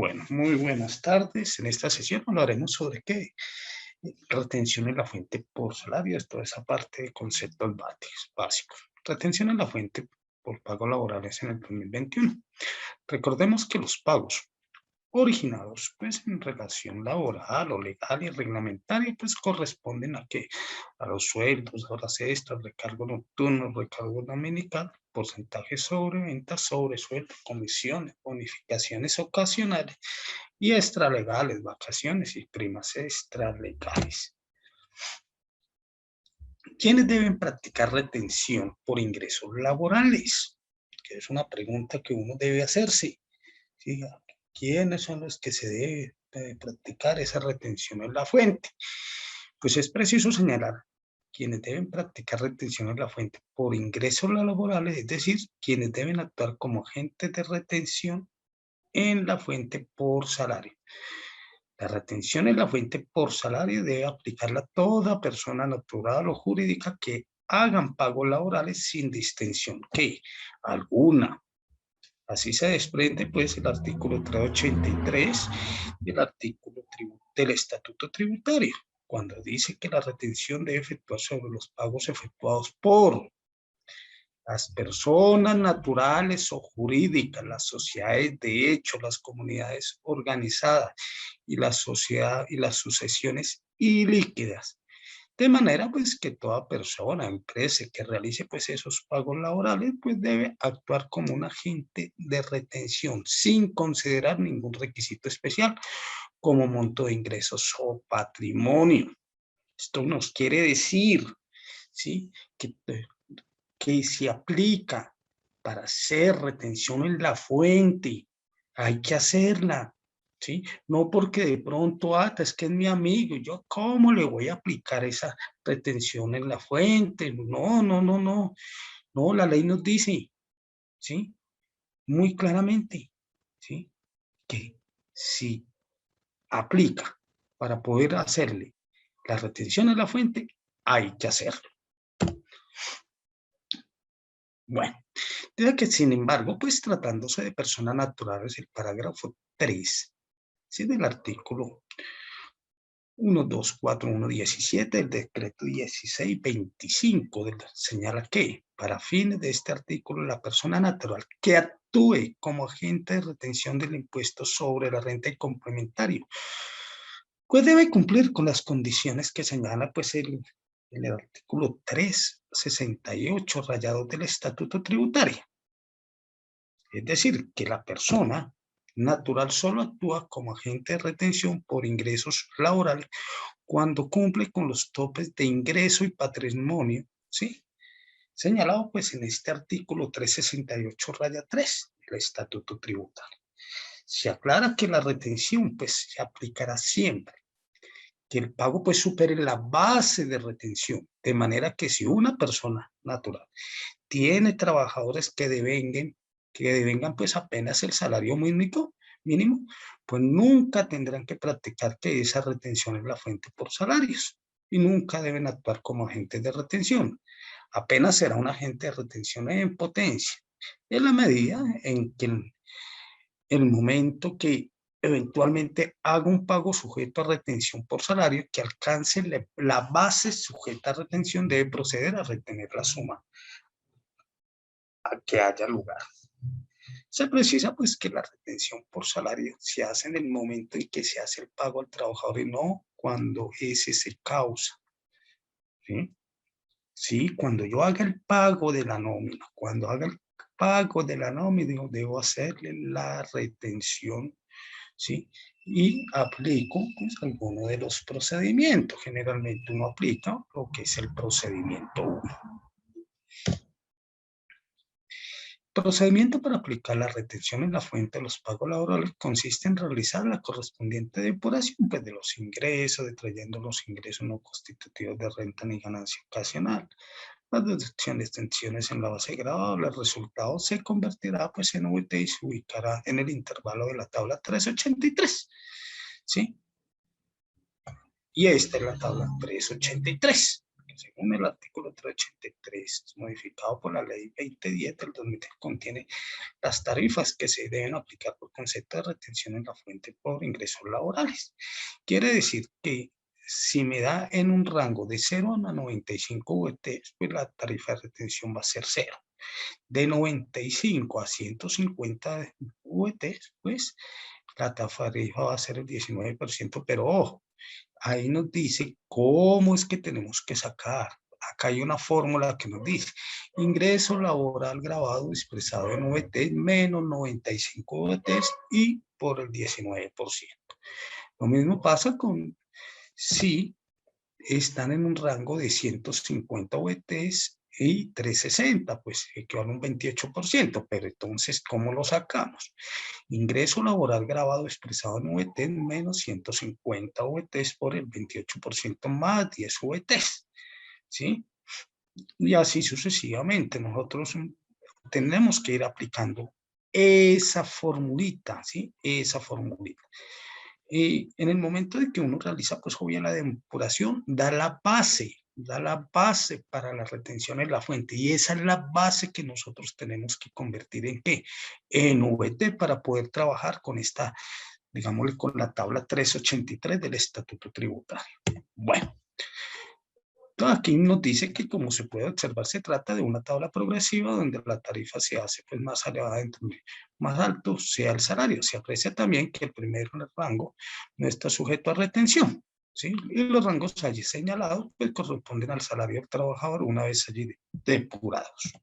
Bueno, muy buenas tardes. En esta sesión hablaremos sobre qué retención en la fuente por salarios, toda esa parte de conceptos básicos. Retención en la fuente por pagos laborales en el 2021. Recordemos que los pagos originados pues en relación laboral o legal y reglamentaria pues corresponden a qué, a los sueldos, horas extras, recargo nocturno, recargo dominical, porcentajes sobre ventas, sobre sueldo, comisiones, bonificaciones ocasionales y extralegales, vacaciones y primas extralegales. ¿Quiénes deben practicar retención por ingresos laborales? Que es una pregunta que uno debe hacerse. ¿Sí? ¿Quiénes son los que se debe practicar esa retención en la fuente? Pues es preciso señalar quienes deben practicar retención en la fuente por ingresos laborales, es decir, quienes deben actuar como agentes de retención en la fuente por salario. La retención en la fuente por salario debe aplicarla a toda persona natural o jurídica que hagan pagos laborales sin distinción que alguna. Así se desprende pues el artículo 383 del artículo del Estatuto Tributario, cuando dice que la retención debe efectuarse sobre los pagos efectuados por las personas naturales o jurídicas, las sociedades de hecho, las comunidades organizadas y la sociedad y las sucesiones ilíquidas. De manera pues que toda persona, empresa que realice pues esos pagos laborales pues debe actuar como un agente de retención sin considerar ningún requisito especial como monto de ingresos o patrimonio. Esto nos quiere decir, ¿sí? Que se aplica para hacer retención en la fuente, hay que hacerla, ¿sí? No porque de pronto, es que es mi amigo, yo cómo le voy a aplicar esa retención en la fuente. No, no, no, no, no, la ley nos dice, ¿sí? Muy claramente, ¿sí? Que si aplica para poder hacerle la retención en la fuente, hay que hacerlo. Bueno, dice que sin embargo, pues tratándose de personas naturales, el parágrafo 3, ¿sí? Del artículo 124117 del decreto 1625 señala que para fines de este artículo la persona natural que actúe como agente de retención del impuesto sobre la renta y complementario pues debe cumplir con las condiciones que señala pues el artículo 368 rayado del Estatuto Tributario. Es decir, que la persona natural solo actúa como agente de retención por ingresos laborales cuando cumple con los topes de ingreso y patrimonio, ¿sí? Señalado pues en este artículo 368 raya 3 del Estatuto Tributario. Se aclara que la retención pues se aplicará siempre que el pago pues supere la base de retención, de manera que si una persona natural tiene trabajadores que devengan pues apenas el salario mínimo, pues nunca tendrán que practicar que esa retención es la fuente por salarios y nunca deben actuar como agentes de retención. Apenas será un agente de retención en potencia, en la medida en que el momento que eventualmente haga un pago sujeto a retención por salario que alcance la base sujeta a retención, debe proceder a retener la suma a que haya lugar. Se precisa pues que la retención por salario se hace en el momento en que se hace el pago al trabajador y no cuando ese se causa. ¿Sí? Sí, cuando yo haga el pago de la nómina, cuando haga el pago de la nómina, debo hacerle la retención, ¿sí? Y aplico pues alguno de los procedimientos. Generalmente uno aplica lo que es el procedimiento 1. Procedimiento para aplicar la retención en la fuente de los pagos laborales consiste en realizar la correspondiente depuración pues, de los ingresos, detrayendo los ingresos no constitutivos de renta ni ganancia ocasional. Las deducciones, extensiones en la base gravable, el resultado se convertirá pues, en UT y se ubicará en el intervalo de la tabla 383. ¿Sí? Y esta es la tabla 383. Según el artículo 383, modificado por la ley 2010 del 2010, contiene las tarifas que se deben aplicar por concepto de retención en la fuente por ingresos laborales. Quiere decir que si me da en un rango de 0 a 95 VTs, pues la tarifa de retención va a ser 0. De 95 a 150 VTs, pues la tarifa va a ser el 19%, pero ojo, ahí nos dice cómo es que tenemos que sacar. Acá hay una fórmula que nos dice ingreso laboral grabado expresado en VT menos 95 VTs y por el 19%. Lo mismo pasa con si están en un rango de 150 VTs y 360, pues equivale a un 28%, pero entonces, ¿cómo lo sacamos? Ingreso laboral grabado expresado en VT menos 150 VTs por el 28% más 10 VTs, ¿sí? Y así sucesivamente. Nosotros tenemos que ir aplicando esa formulita, ¿sí? Esa formulita. En el momento de que uno realiza, pues obvio la depuración, da la base para la retención en la fuente, y esa es la base que nosotros tenemos que convertir en ¿qué? En VT para poder trabajar con esta, digámosle, con la tabla 383 del Estatuto Tributario. Bueno, aquí nos dice que, como se puede observar, se trata de una tabla progresiva donde la tarifa se hace pues más elevada, entre más alto sea el salario. Se aprecia también que el primer rango no está sujeto a retención, ¿sí? Y los rangos allí señalados pues corresponden al salario del trabajador una vez allí depurados.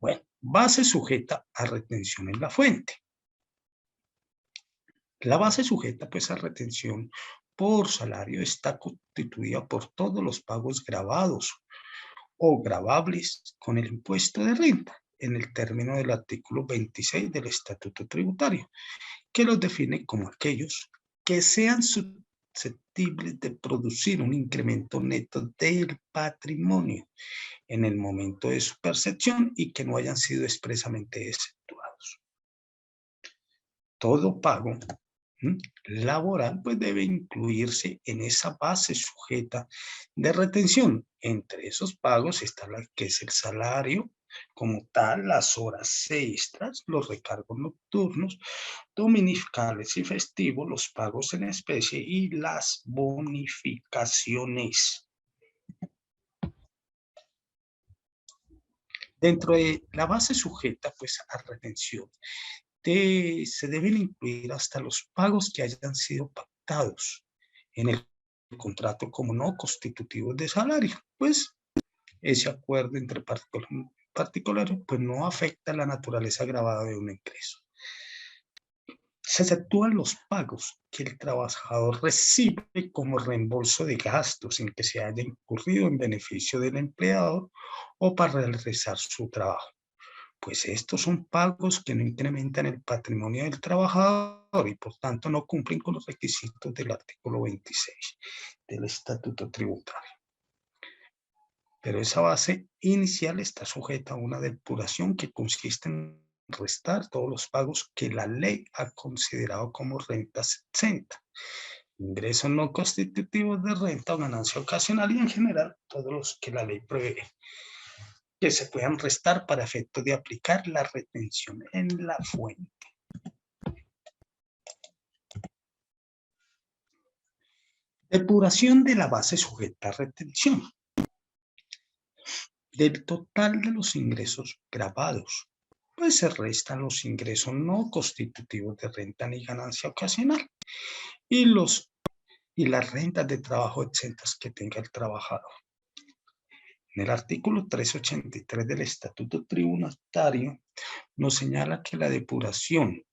Bueno, base sujeta a retención en la fuente. La base sujeta pues a retención por salario está constituida por todos los pagos grabados o gravables con el impuesto de renta en el término del artículo 26 del Estatuto Tributario, que los define como aquellos que sean susceptibles de producir un incremento neto del patrimonio en el momento de su percepción y que no hayan sido expresamente exceptuados. Todo pago laboral pues debe incluirse en esa base sujeta de retención. Entre esos pagos está la que es el salario como tal, las horas extras, los recargos nocturnos, dominicales y festivos, los pagos en especie y las bonificaciones. Dentro de la base sujeta pues a retención se deben incluir hasta los pagos que hayan sido pactados en el contrato como no constitutivos de salario, pues ese acuerdo entre particulares pues no afecta la naturaleza agravada de un ingreso. Se efectúan los pagos que el trabajador recibe como reembolso de gastos en que se haya incurrido en beneficio del empleador o para realizar su trabajo. Pues estos son pagos que no incrementan el patrimonio del trabajador y por tanto no cumplen con los requisitos del artículo 26 del Estatuto Tributario. Pero esa base inicial está sujeta a una depuración que consiste en restar todos los pagos que la ley ha considerado como rentas exentas, ingresos no constitutivos de renta o ganancia ocasional y en general todos los que la ley prevé que se puedan restar para efecto de aplicar la retención en la fuente. Depuración de la base sujeta a retención. Del total de los ingresos grabados, pues se restan los ingresos no constitutivos de renta ni ganancia ocasional y las rentas de trabajo exentas que tenga el trabajador. En el artículo 383 del Estatuto Tributario nos señala que la depuración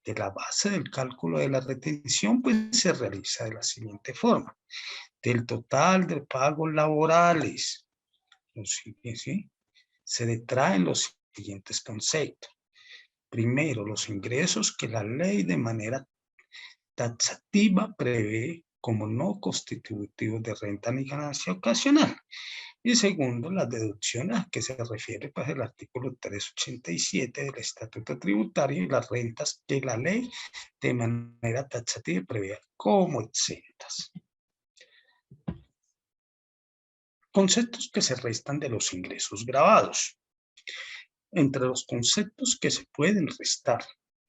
de la base del cálculo de la retención pues se realiza de la siguiente forma. Del total de pagos laborales, ¿sí? Se detraen los siguientes conceptos. Primero, los ingresos que la ley de manera taxativa prevé como no constitutivos de renta ni ganancia ocasional. Y segundo, las deducciones a que se refiere pues, el artículo 387 del Estatuto Tributario y las rentas que la ley de manera taxativa prevé como exentas. Conceptos que se restan de los ingresos grabados. Entre los conceptos que se pueden restar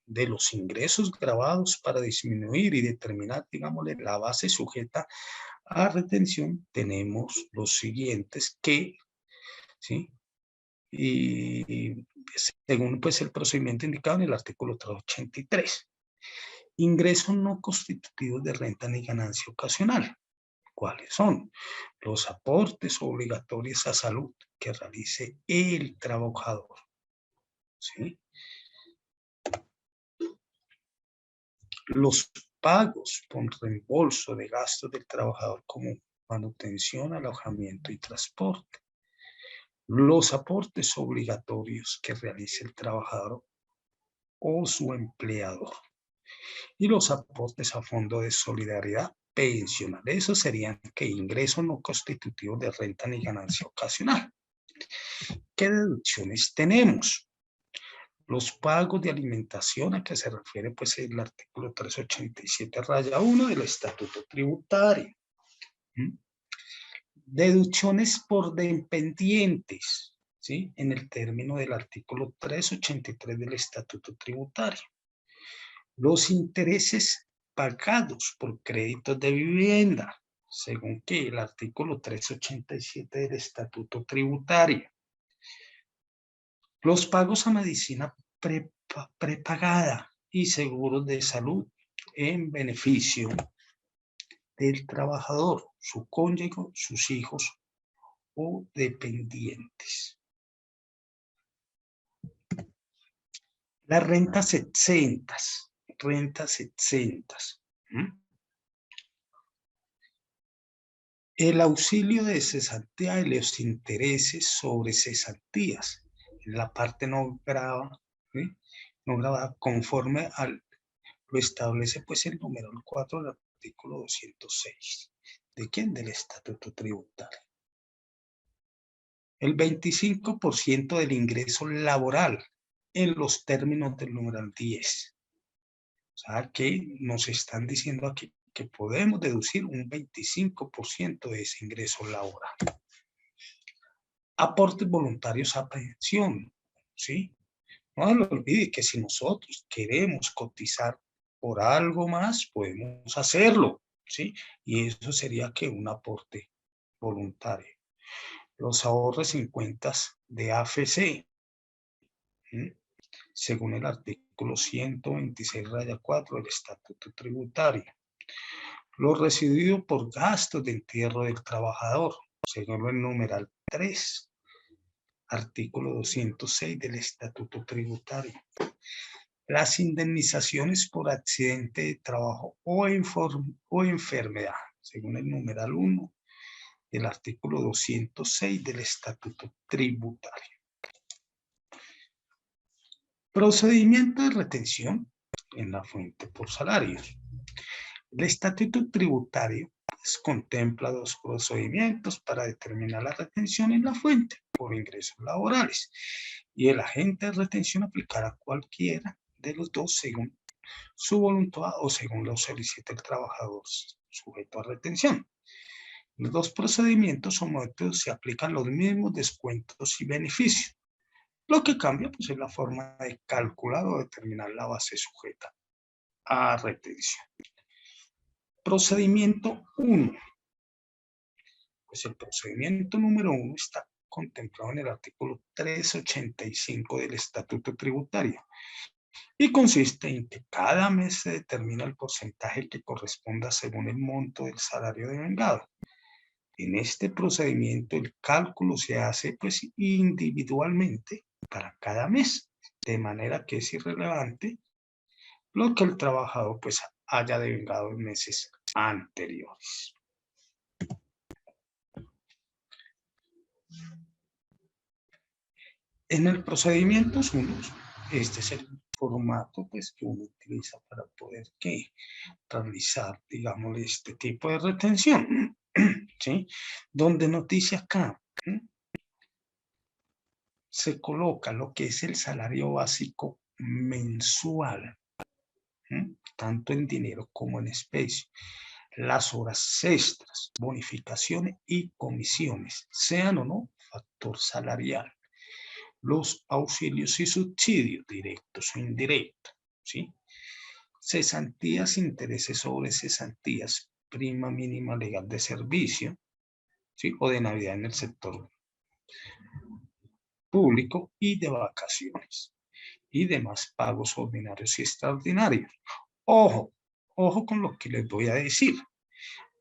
de los ingresos grabados para disminuir y determinar, digámosle, la base sujeta a retención, tenemos los siguientes que, ¿sí? Y según pues el procedimiento indicado en el artículo 383. Ingresos no constitutivos de renta ni ganancia ocasional. ¿Cuáles son? Los aportes obligatorios a salud que realice el trabajador, ¿sí? Los pagos con reembolso de gastos del trabajador como manutención, alojamiento y transporte. Los aportes obligatorios que realice el trabajador o su empleador. Y los aportes a fondo de solidaridad pensional. Esos serían que ingresos no constitutivos de renta ni ganancia ocasional. ¿Qué deducciones tenemos? Los pagos de alimentación, a que se refiere pues el artículo 387 raya 1 del Estatuto Tributario. Deducciones por dependientes, ¿sí? En el término del artículo 383 del Estatuto Tributario. Los intereses pagados por créditos de vivienda, según que el artículo 387 del Estatuto Tributario. Los pagos a medicina prepagada y seguros de salud en beneficio del trabajador, su cónyuge, sus hijos o dependientes. Las rentas exentas. El auxilio de cesantía y los intereses sobre cesantías. En la parte no grava, ¿sí? No grava conforme lo establece pues el número 4 del artículo 206. ¿De quién? Del Estatuto Tributario. El 25% del ingreso laboral en los términos del numeral 10. O sea que nos están diciendo aquí que podemos deducir un 25% de ese ingreso laboral. Aportes voluntarios a pensión, ¿sí? No se olvide que si nosotros queremos cotizar por algo más, podemos hacerlo, ¿sí? Y eso sería que un aporte voluntario. Los ahorros en cuentas de AFC, ¿sí? Según el artículo 126 raya 4 del Estatuto Tributario. Lo recibido por gastos de entierro del trabajador, según el numeral 3, artículo 206 del Estatuto Tributario. Las indemnizaciones por accidente de trabajo o enfermedad, según el numeral 1 del artículo 206 del Estatuto Tributario. Procedimiento de retención en la fuente por salarios. El Estatuto Tributario pues, contempla dos procedimientos para determinar la retención en la fuente por ingresos laborales, y el agente de retención aplicará cualquiera de los dos según su voluntad o según lo solicite el trabajador sujeto a retención. Los dos procedimientos o métodos se aplican los mismos descuentos y beneficios. Lo que cambia pues, es la forma de calcular o determinar la base sujeta a retención. Procedimiento 1. Pues el procedimiento número 1 está contemplado en el artículo 385 del Estatuto Tributario y consiste en que cada mes se determina el porcentaje que corresponda según el monto del salario devengado. En este procedimiento el cálculo se hace pues individualmente para cada mes, de manera que es irrelevante lo que el trabajador pues haya devengado en meses anteriores. En el procedimiento 1, este es el formato pues, que uno utiliza para poder realizar, digamos, este tipo de retención, ¿sí? Donde nos dice acá, se coloca lo que es el salario básico mensual, tanto en dinero como en especie. las horas extras, bonificaciones y comisiones, sean o no factor salarial, los auxilios y subsidios directos o indirectos, ¿sí? Cesantías, intereses sobre cesantías, prima mínima legal de servicio, ¿sí? O de Navidad en el sector público y de vacaciones y demás pagos ordinarios y extraordinarios. Ojo, ojo con lo que les voy a decir.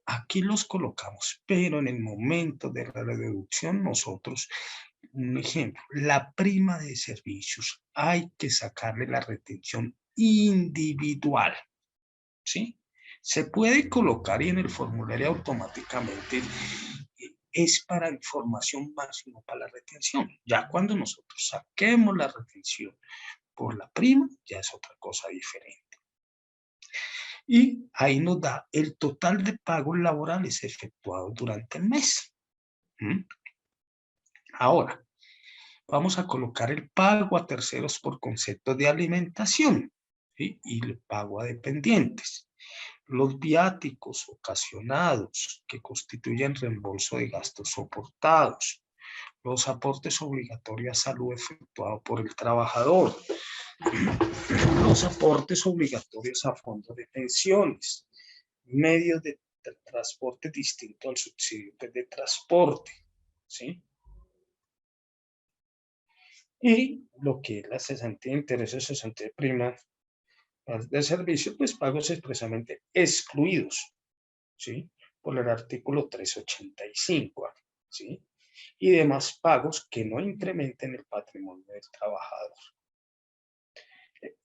Aquí los colocamos, pero en el momento de la deducción nosotros, un ejemplo, la prima de servicios, hay que sacarle la retención individual, ¿sí? Se puede colocar y en el formulario automáticamente es para información máxima para la retención. Ya cuando nosotros saquemos la retención por la prima, ya es otra cosa diferente. Y ahí nos da el total de pagos laborales efectuados durante el mes. ¿Mm? Ahora, vamos a colocar el pago a terceros por concepto de alimentación, ¿sí? Y el pago a dependientes. Los viáticos ocasionados que constituyen reembolso de gastos soportados. Los aportes obligatorios a salud efectuados por el trabajador. Los aportes obligatorios a fondos de pensiones. Medios de transporte distinto al subsidio de transporte, ¿sí? Y lo que es la cesantía de intereses, cesantía de prima de servicio, pues pagos expresamente excluidos, ¿sí? Por el artículo 385, ¿sí? Y demás pagos que no incrementen el patrimonio del trabajador.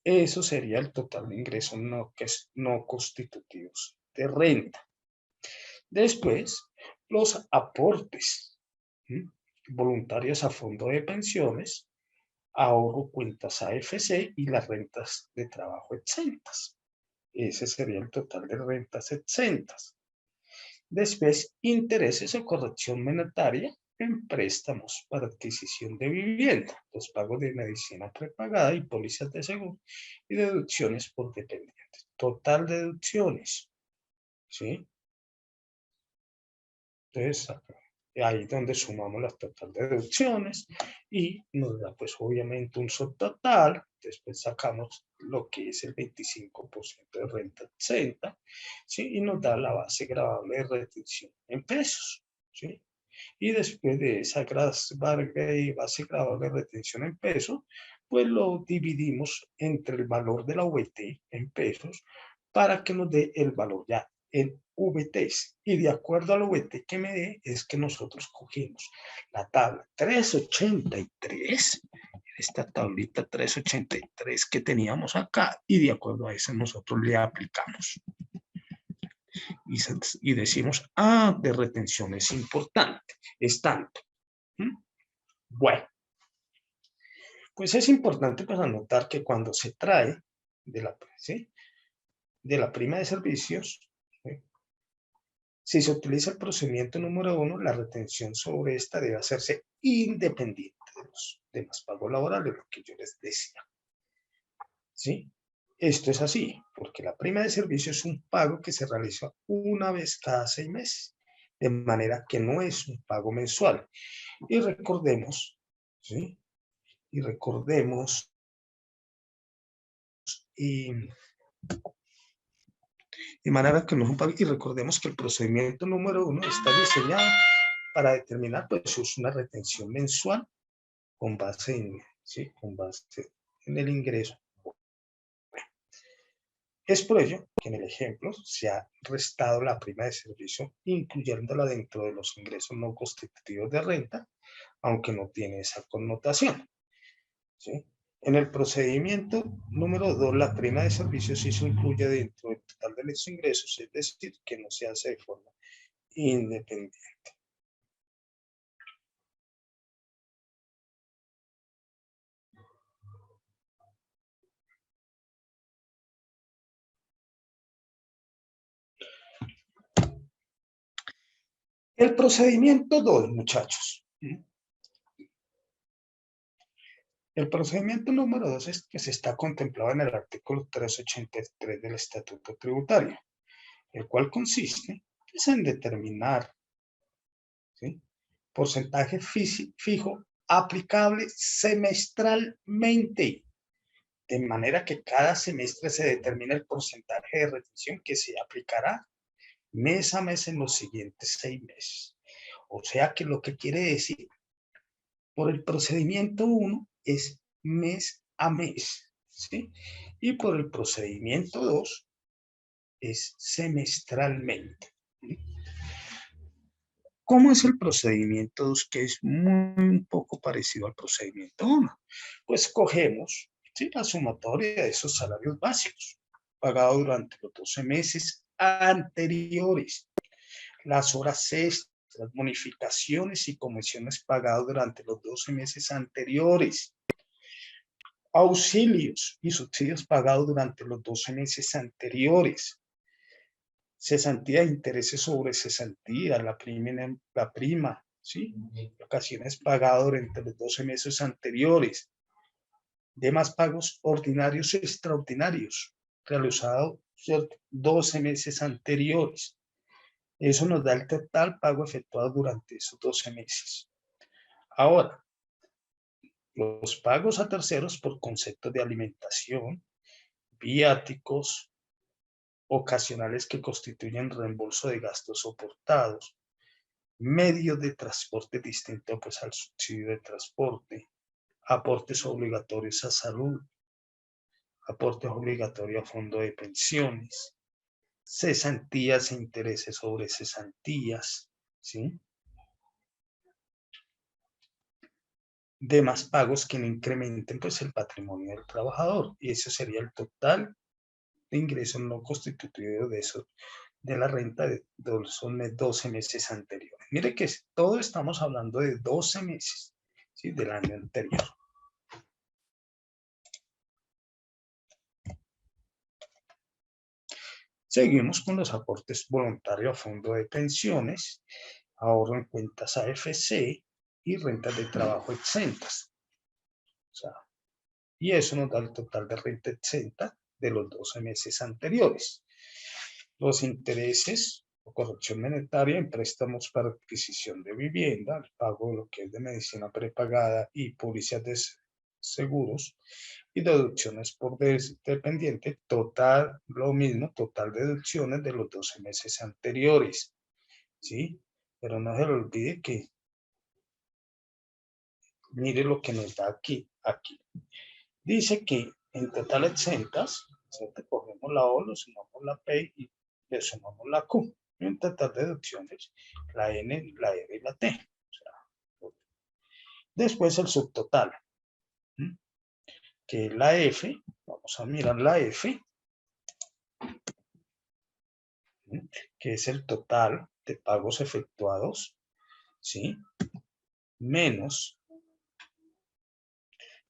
Eso sería el total de ingresos no constitutivos de renta. Después, los aportes, ¿sí? Voluntarios a fondo de pensiones, ahorro, cuentas AFC y las rentas de trabajo exentas. Ese sería el total de rentas exentas. Después, intereses o corrección monetaria en préstamos para adquisición de vivienda, los pagos de medicina prepagada y pólizas de seguro y deducciones por dependientes. Total de deducciones, ¿sí? Entonces, ahí es donde sumamos la total de deducciones y nos da pues obviamente un subtotal. Después sacamos lo que es el 25% de renta exenta, ¿sí? Y nos da la base gravable de retención en pesos, ¿sí? Y después de esa base gravable de retención en pesos, pues lo dividimos entre el valor de la VT en pesos para que nos dé el valor ya en VTs. Y de acuerdo a la VT que me dé, es que nosotros cogimos la tabla 383, esta tablita 383 que teníamos acá, y de acuerdo a eso nosotros le aplicamos. Y decimos, de retención es importante, es tanto. ¿Mm? Bueno, pues es importante pues anotar que cuando se trae ¿sí? de la prima de servicios, ¿sí? Si se utiliza el procedimiento número 1, la retención sobre esta debe hacerse independiente de los demás pagos laborales, lo que yo les decía. ¿Sí? Esto es así, porque la prima de servicio es un pago que se realiza una vez cada 6 meses, de manera que no es un pago mensual. Y recordemos, ¿sí? Y recordemos, y de manera que no es un pago, y recordemos que el procedimiento número 1 está diseñado para determinar, pues, es una retención mensual con base en, ¿sí? Con base en el ingreso. Es por ello que en el ejemplo se ha restado la prima de servicio, incluyéndola dentro de los ingresos no constitutivos de renta, aunque no tiene esa connotación, ¿sí? En el procedimiento número 2, la prima de servicio sí se incluye dentro del total de los ingresos, es decir, que no se hace de forma independiente. El procedimiento 2, muchachos. El procedimiento número 2 es que se está contemplado en el artículo 383 del Estatuto Tributario. el cual consiste pues, en determinar, ¿sí?, porcentaje fijo aplicable semestralmente, de manera que cada semestre se determina el porcentaje de retención que se aplicará mes a mes en los siguientes 6 meses. O sea que lo que quiere decir, por el procedimiento 1 es mes a mes, ¿sí? Y por el procedimiento 2 es semestralmente. ¿Cómo es el procedimiento 2? Que es muy un poco parecido al procedimiento 1. Pues cogemos, ¿sí?, la sumatoria de esos salarios básicos pagados durante los 12 meses anteriores, las horas extras, bonificaciones y comisiones pagadas durante los 12 meses anteriores, auxilios y subsidios pagados durante los 12 meses anteriores, cesantía de intereses sobre cesantía, la prima, ¿sí?, ocasiones pagadas durante los 12 meses anteriores, demás pagos ordinarios y extraordinarios realizados 12 meses anteriores. Eso nos da el total pago efectuado durante esos 12 meses. Ahora, los pagos a terceros por conceptos de alimentación, viáticos, ocasionales que constituyen reembolso de gastos soportados, medios de transporte distintos pues, al subsidio de transporte, aportes obligatorios a salud, aportes obligatorios a fondo de pensiones, cesantías e intereses sobre cesantías, ¿sí?, demás pagos que no incrementen pues, el patrimonio del trabajador. Y ese sería el total de ingresos no constitutidos de eso, de la renta de los 12 meses anteriores. Mire que todo estamos hablando de 12 meses, ¿sí?, del año anterior. Seguimos con los aportes voluntarios a fondo de pensiones, ahorro en cuentas AFC y rentas de trabajo exentas. O sea, y eso nos da el total de renta exenta de los 12 meses anteriores. Los intereses o corrección monetaria en préstamos para adquisición de vivienda, el pago de lo que es de medicina prepagada y pólizas de seguros y deducciones por dependiente, total, lo mismo, total deducciones de los 12 meses anteriores, ¿sí? Pero no se le olvide que, mire lo que nos da aquí. Dice que en total exentas, ¿cierto?, cogemos la O, le sumamos la P y le sumamos la Q. Y en total deducciones, la N, la R y la T. O sea, después el subtotal, ¿sí?, que es la F. Vamos a mirar la F, ¿sí?, que es el total de pagos efectuados, ¿sí?, menos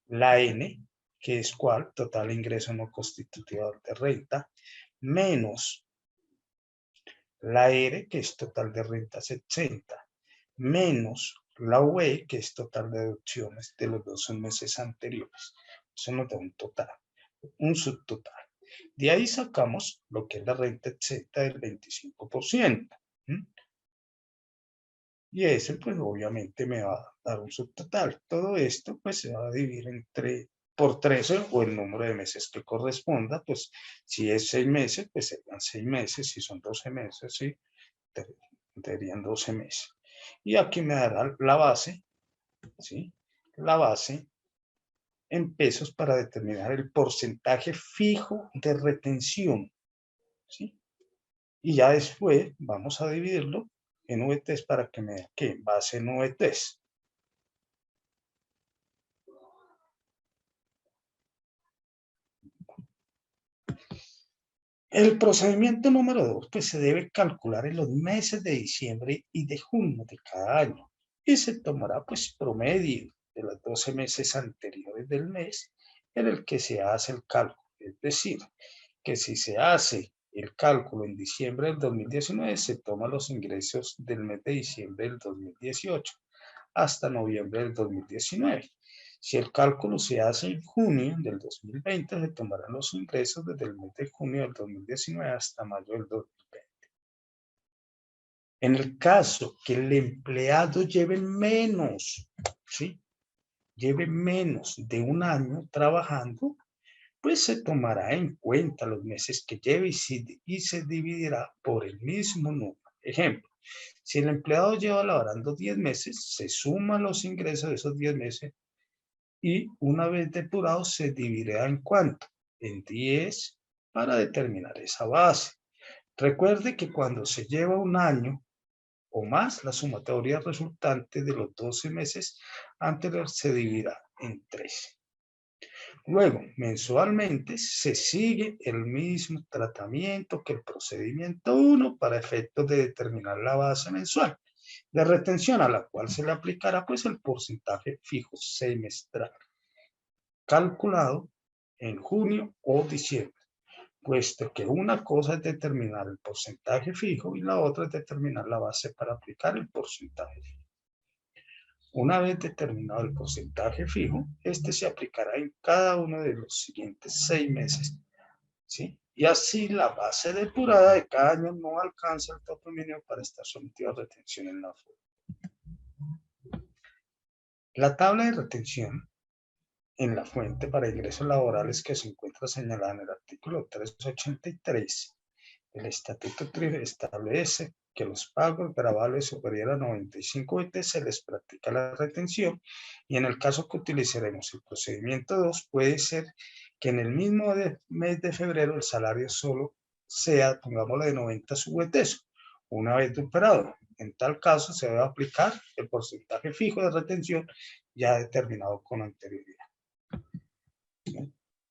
la N, que es cuál, total ingreso no constitutivo de renta, menos la R, que es total de rentas exenta, menos la UE, que es total de deducciones de los 12 meses anteriores. Eso nos da un total, un subtotal. De ahí sacamos lo que es la renta exenta del 25%. Y ese, pues, obviamente me va a dar un subtotal. Todo esto, pues, se va a dividir por 13 o el número de meses que corresponda. Pues, si es 6 meses, pues serían 6 meses. Si son 12 meses, sí, serían 12 meses. Y aquí me dará la base, ¿sí? La base en pesos para determinar el porcentaje fijo de retención, ¿sí? Y ya después vamos a dividirlo en VTs para que me dé, ¿qué?, base en VTs. El procedimiento número 2, pues se debe calcular en los meses de diciembre y de junio de cada año y se tomará pues promedio de los 12 meses anteriores del mes en el que se hace el cálculo. Es decir, que si se hace el cálculo en diciembre del 2019, se toman los ingresos del mes de diciembre del 2018 hasta noviembre del 2019. Si el cálculo se hace en junio del 2020, se tomarán los ingresos desde el mes de junio del 2019 hasta mayo del 2020. En el caso que el empleado lleve menos, ¿sí? Lleve menos de un año trabajando, pues se tomará en cuenta los meses que lleve y se dividirá por el mismo número. Ejemplo, si el empleado lleva laborando 10 meses, se suman los ingresos de esos 10 meses y una vez depurado se dividirá en cuánto, en 10 para determinar esa base. Recuerde que cuando se lleva un año o más, la sumatoria resultante de los 12 meses anteriores se dividirá en 13. Luego, mensualmente se sigue el mismo tratamiento que el procedimiento 1 para efectos de determinar la base mensual de retención a la cual se le aplicará pues el porcentaje fijo semestral calculado en junio o diciembre, puesto que una cosa es determinar el porcentaje fijo y la otra es determinar la base para aplicar el porcentaje fijo. Una vez determinado el porcentaje fijo, este se aplicará en cada uno de los siguientes 6 meses, ¿sí? Y así la base depurada de cada año no alcanza el tope mínimo para estar sometido a retención en la fuente. La tabla de retención en la fuente para ingresos laborales que se encuentra señalada en el artículo 383 el Estatuto establece que los pagos gravables superiores a 95 VT se les practica la retención y en el caso que utilizaremos el procedimiento 2 puede ser que en el mismo mes de febrero el salario solo sea, pongámoslo, de 90 VTs una vez superado. En tal caso se debe aplicar el porcentaje fijo de retención ya determinado con anterioridad.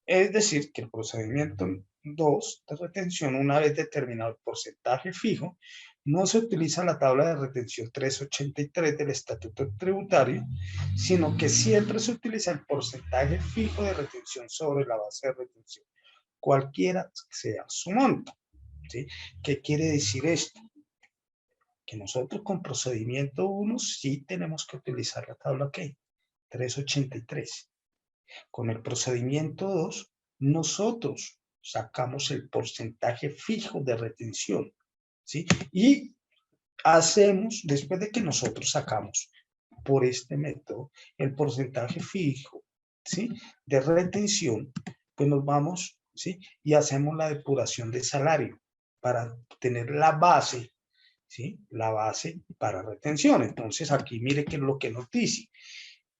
Es decir, que el procedimiento 2 de retención, una vez determinado el porcentaje fijo, no se utiliza la tabla de retención 383 del Estatuto Tributario, sino que siempre se utiliza el porcentaje fijo de retención sobre la base de retención, cualquiera sea su monto. ¿Sí? ¿Qué quiere decir esto? Que nosotros con procedimiento 1 sí tenemos que utilizar la tabla ¿qué? 383. Con el procedimiento 2, nosotros sacamos el porcentaje fijo de retención, ¿sí? Y hacemos, después de que nosotros sacamos por este método el porcentaje fijo, ¿sí? De retención, pues nos vamos, ¿sí? Y hacemos la depuración de salario para tener la base, ¿sí? La base para retención. Entonces aquí mire qué es lo que nos dice.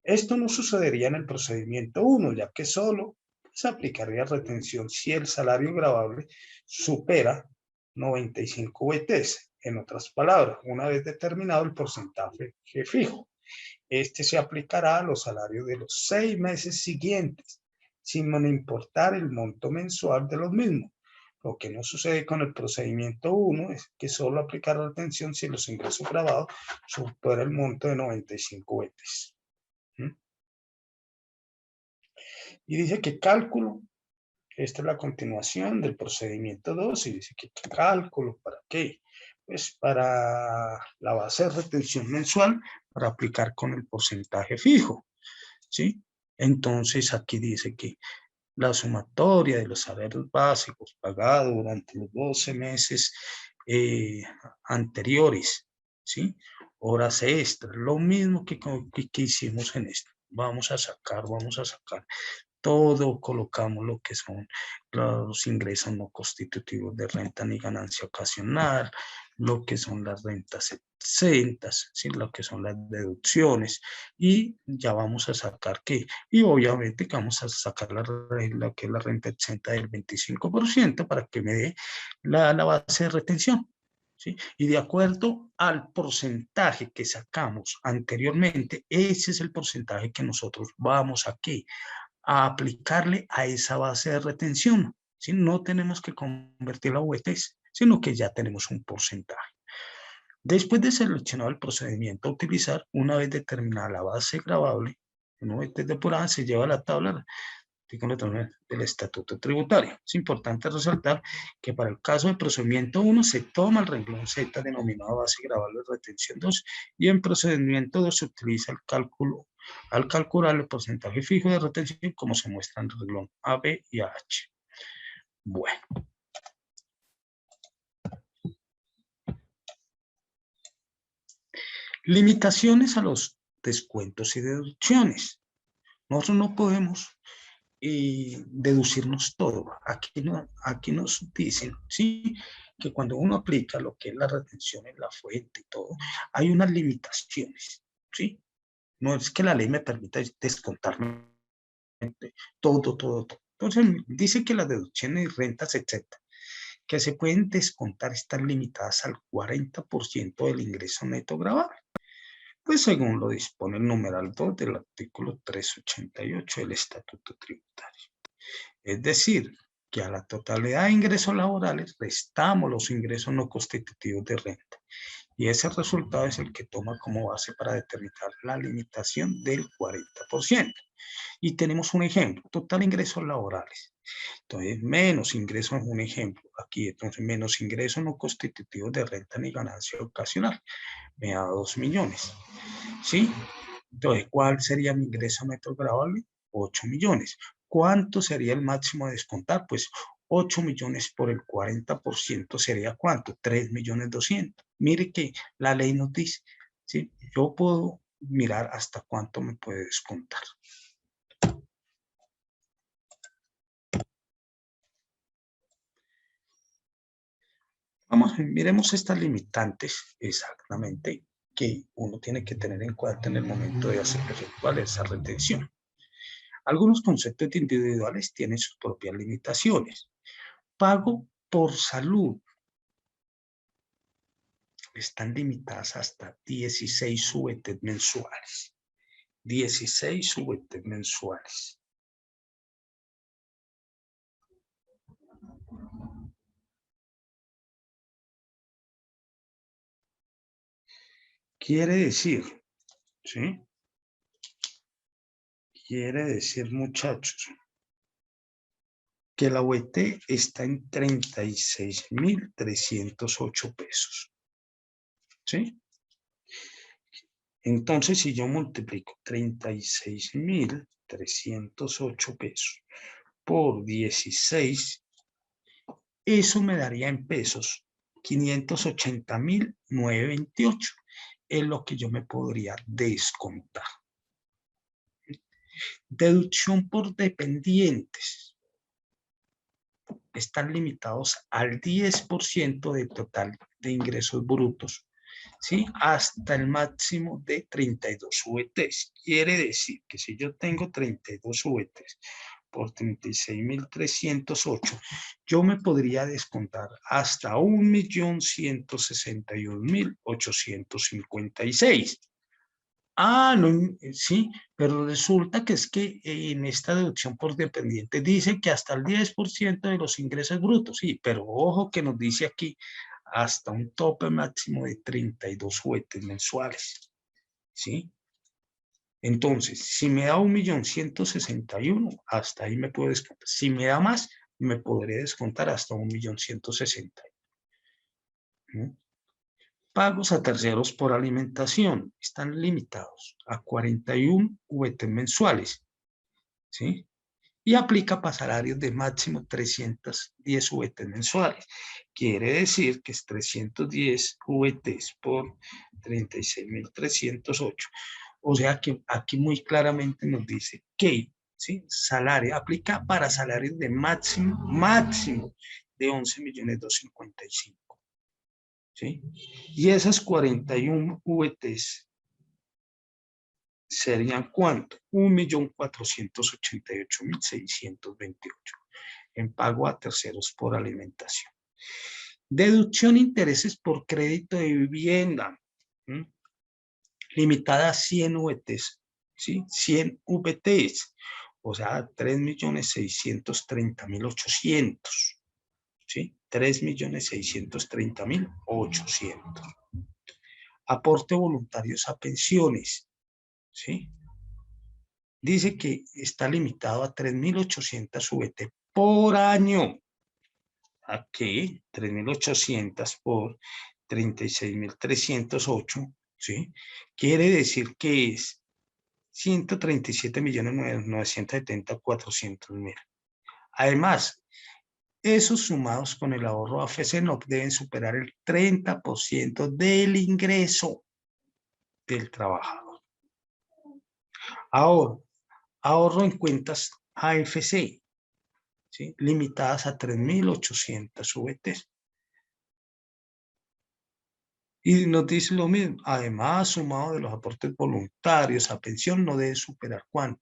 Esto no sucedería en el procedimiento 1, ya que solo se aplicaría retención si el salario gravable supera 95 VTs. En otras palabras, una vez determinado el porcentaje fijo, este se aplicará a los salarios de los 6 meses siguientes, sin importar el monto mensual de los mismos. Lo que no sucede con el procedimiento 1 es que solo aplicará retención si los ingresos grabados superan el monto de 95 VTs. Y dice que cálculo, esta es la continuación del procedimiento 2 y dice que cálculo, ¿para qué? Pues para la base de retención mensual para aplicar con el porcentaje fijo, ¿sí? Entonces aquí dice que la sumatoria de los salarios básicos pagados durante los 12 meses anteriores, ¿sí? Horas extras, lo mismo que hicimos en esto. Vamos a sacar todo, colocamos lo que son los ingresos no constitutivos de renta ni ganancia ocasional, lo que son las rentas exentas, ¿sí? Lo que son las deducciones, y ya vamos a sacar qué, y obviamente que vamos a sacar la que es la renta exenta del 25% para que me dé la base de retención. ¿Sí? Y de acuerdo al porcentaje que sacamos anteriormente, ese es el porcentaje que nosotros vamos aquí a aplicarle a esa base de retención. ¿Sí? No tenemos que convertirla a VTs, sino que ya tenemos un porcentaje. Después de seleccionado el procedimiento a utilizar, una vez determinada la base gravable, una vez depurada, se lleva a la tabla del Estatuto Tributario. Es importante resaltar que para el caso del procedimiento 1 se toma el renglón Z denominado base gravable de retención 2 y en procedimiento 2 se utiliza el cálculo al calcular el porcentaje fijo de retención como se muestra en el renglón A, B y H. Bueno. Limitaciones a los descuentos y deducciones. Nosotros no podemos deducirnos todo. Aquí nos dicen, ¿sí? Que cuando uno aplica lo que es la retención en la fuente y todo, hay unas limitaciones, ¿sí? No es que la ley me permita descontarme todo. Entonces, dice que las deducciones y rentas, etcétera, que se pueden descontar están limitadas al 40% del ingreso neto grabable. Pues según lo dispone el numeral 2 del artículo 388 del Estatuto Tributario. Es decir, que a la totalidad de ingresos laborales restamos los ingresos no constitutivos de renta. Y ese resultado es el que toma como base para determinar la limitación del 40%. Y tenemos un ejemplo, total ingresos laborales. Entonces, menos ingresos, un ejemplo aquí, entonces menos ingresos no constitutivos de renta ni ganancia ocasional, me da 2 millones, ¿sí? Entonces, ¿cuál sería mi ingreso neto grabable? 8 millones. ¿Cuánto sería el máximo a descontar? Pues 8 millones por el 40% sería ¿cuánto? 3.200.000. Mire que la ley nos dice, ¿sí? Yo puedo mirar hasta cuánto me puede descontar. Miremos estas limitantes exactamente que uno tiene que tener en cuenta en el momento de hacer efectuar esa retención. Algunos conceptos individuales tienen sus propias limitaciones. Pago por salud. Están limitadas hasta 16 VT mensuales. 16 VT mensuales. Quiere decir, ¿sí? Quiere decir, muchachos, que la VT está en 36.308 pesos. ¿Sí? Entonces, si yo multiplico 36.308 pesos por 16, eso me daría en pesos 580.928. Es lo que yo me podría descontar. Deducción por dependientes. Están limitados al 10% del total de ingresos brutos, ¿sí? Hasta el máximo de 32 VTs. Quiere decir que si yo tengo 32 VTs por 36.308, yo me podría descontar hasta 1.161.856. Ah, no, sí, pero resulta que es que en esta deducción por dependiente dice que hasta el 10% de los ingresos brutos, sí, pero ojo que nos dice aquí hasta un tope máximo de 32 juguetes mensuales, ¿sí? Entonces, si me da 1.161.000, hasta ahí me puedo descontar. Si me da más, me podré descontar hasta 1.160.000. Pagos a terceros por alimentación están limitados a 41 VT mensuales, ¿sí? Y aplica para salarios de máximo 310 VT mensuales. Quiere decir que es 310 VTs por 36.308. O sea que aquí muy claramente nos dice que, ¿sí? Salario, aplica para salarios de máximo de 11.255.000. ¿Sí? Y esas 41 VTs serían ¿cuánto? 1.488.628 en pago a terceros por alimentación. Deducción de intereses por crédito de vivienda, ¿sí? Limitada a 100 VTs, ¿sí? 100 VTs, o sea, 3.630.800, ¿sí? 3.630.800. Aporte voluntarios a pensiones, ¿sí? Dice que está limitado a 3.800 VT por año. Aquí, 3.800 por 36.308, ¿sí? Quiere decir que es 137.970.400.000. Además, esos sumados con el ahorro AFECENOC deben superar el 30% del ingreso. del trabajador. Ahora, ahorro en cuentas AFC, ¿sí? Limitadas a 3.800 VTs. Y nos dice lo mismo, además, sumado de los aportes voluntarios a pensión, no debe superar ¿cuánto?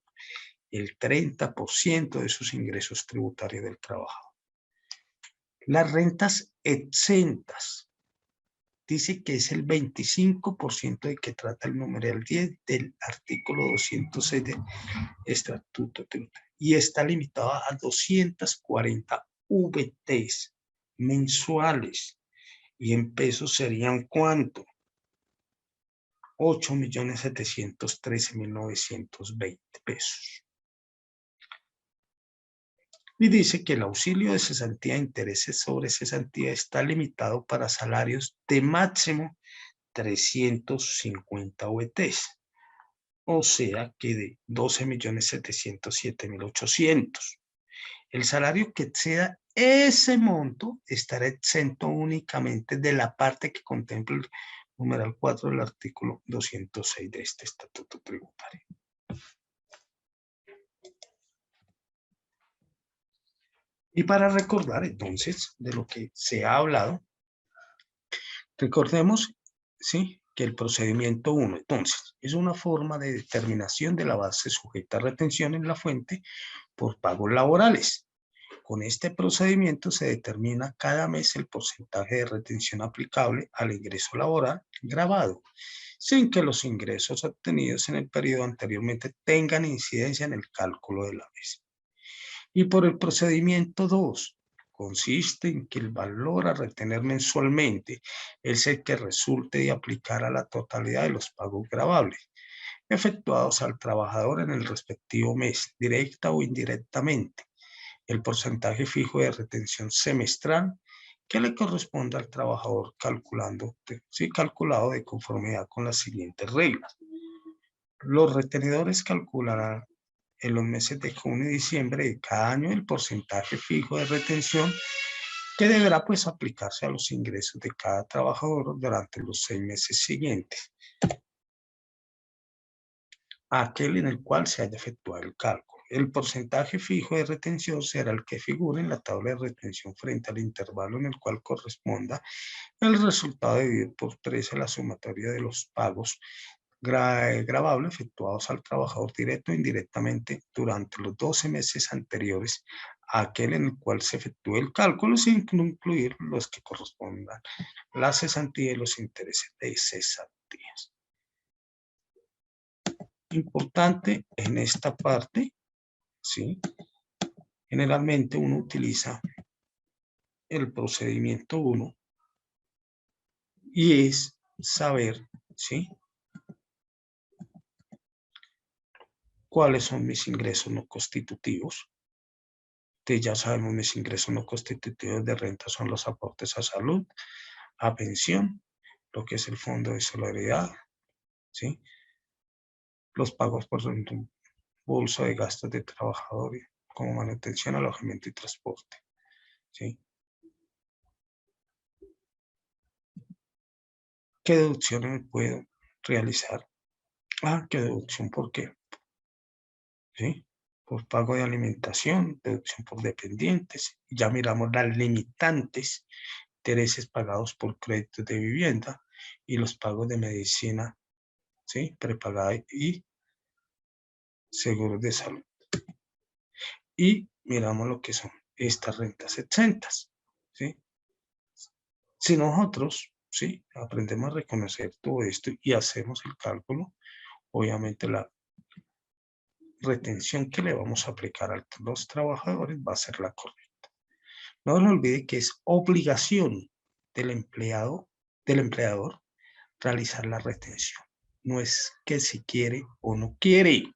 El 30% de sus ingresos tributarios del trabajador. Las rentas exentas, dice que es el 25% de que trata el numeral 10 del artículo 206 del Estatuto Tributario. Y está limitado a 240 VTs mensuales. Y en pesos serían ¿cuánto? 8.713.920 pesos. Y dice que el auxilio de cesantía de intereses sobre cesantía está limitado para salarios de máximo 350 VTs. O sea que de 12.707.800. El salario que exceda ese monto estará exento únicamente de la parte que contempla el numeral 4 del artículo 206 de este Estatuto Tributario. Y para recordar entonces de lo que se ha hablado, recordemos, ¿sí?, que el procedimiento 1, entonces, es una forma de determinación de la base sujeta a retención en la fuente por pagos laborales. Con este procedimiento se determina cada mes el porcentaje de retención aplicable al ingreso laboral gravado, sin que los ingresos obtenidos en el periodo anteriormente tengan incidencia en el cálculo de la misma. Y por el procedimiento 2, consiste en que el valor a retener mensualmente es el que resulte de aplicar a la totalidad de los pagos gravables efectuados al trabajador en el respectivo mes, directa o indirectamente, el porcentaje fijo de retención semestral que le corresponde al trabajador calculado de conformidad con las siguientes reglas. Los retenedores calcularán en los meses de junio y diciembre de cada año el porcentaje fijo de retención que deberá pues aplicarse a los ingresos de cada trabajador durante los 6 meses siguientes, aquel en el cual se haya efectuado el cálculo. El porcentaje fijo de retención será el que figure en la tabla de retención frente al intervalo en el cual corresponda el resultado dividido por 3 a la sumatoria de los pagos gravables efectuados al trabajador directo e indirectamente durante los 12 meses anteriores a aquel en el cual se efectúe el cálculo, sin incluir los que correspondan la cesantía y los intereses de cesantías. Importante en esta parte, ¿sí? Generalmente uno utiliza el procedimiento 1 y es saber, ¿sí?, cuáles son mis ingresos no constitutivos. Entonces ya sabemos mis ingresos no constitutivos de renta son los aportes a salud, a pensión, lo que es el fondo de solidaridad, ¿sí?, los pagos por bolsa de gastos de trabajadores como manutención, alojamiento y transporte, ¿sí? ¿Qué deducciones me puedo realizar? ¿Qué deducción por qué? ¿Sí? Por pago de alimentación, deducción por dependientes. Ya miramos las limitantes, intereses pagados por créditos de vivienda y los pagos de medicina, ¿sí?, prepagada y seguros de salud. Y miramos lo que son estas rentas exentas, ¿sí? Si nosotros, ¿sí?, aprendemos a reconocer todo esto y hacemos el cálculo, obviamente la retención que le vamos a aplicar a los trabajadores va a ser la correcta. No se olvide que es obligación del empleador, realizar la retención. No es que si quiere o no quiere,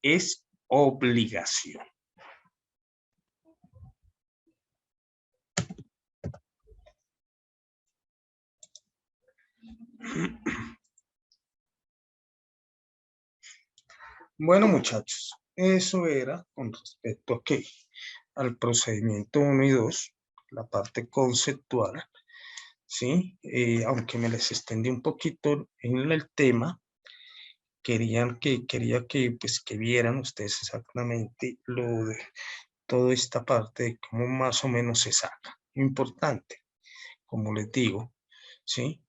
es obligación. Bueno, muchachos, eso era con respecto a al procedimiento 1 y 2, la parte conceptual, ¿sí? Aunque me les extendí un poquito en el tema, quería que, pues, que vieran ustedes exactamente lo de toda esta parte de cómo más o menos se saca. Importante, como les digo, ¿sí?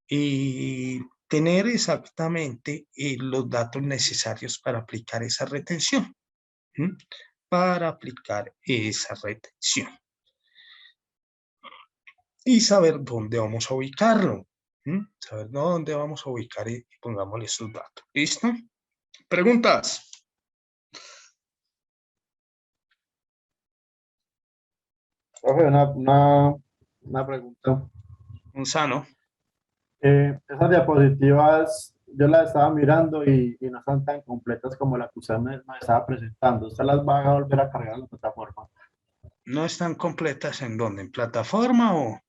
Y tener exactamente los datos necesarios para aplicar esa retención. ¿M? Para aplicar esa retención y saber dónde vamos a ubicarlo. Saber dónde vamos a ubicar y pongámosle esos datos. ¿Listo? ¿Preguntas? Profe, una pregunta. Gonzalo. Esas diapositivas yo las estaba mirando y no están tan completas como la que usted me estaba presentando. ¿Usted las va a volver a cargar en la plataforma? ¿No están completas en dónde? ¿En plataforma o...?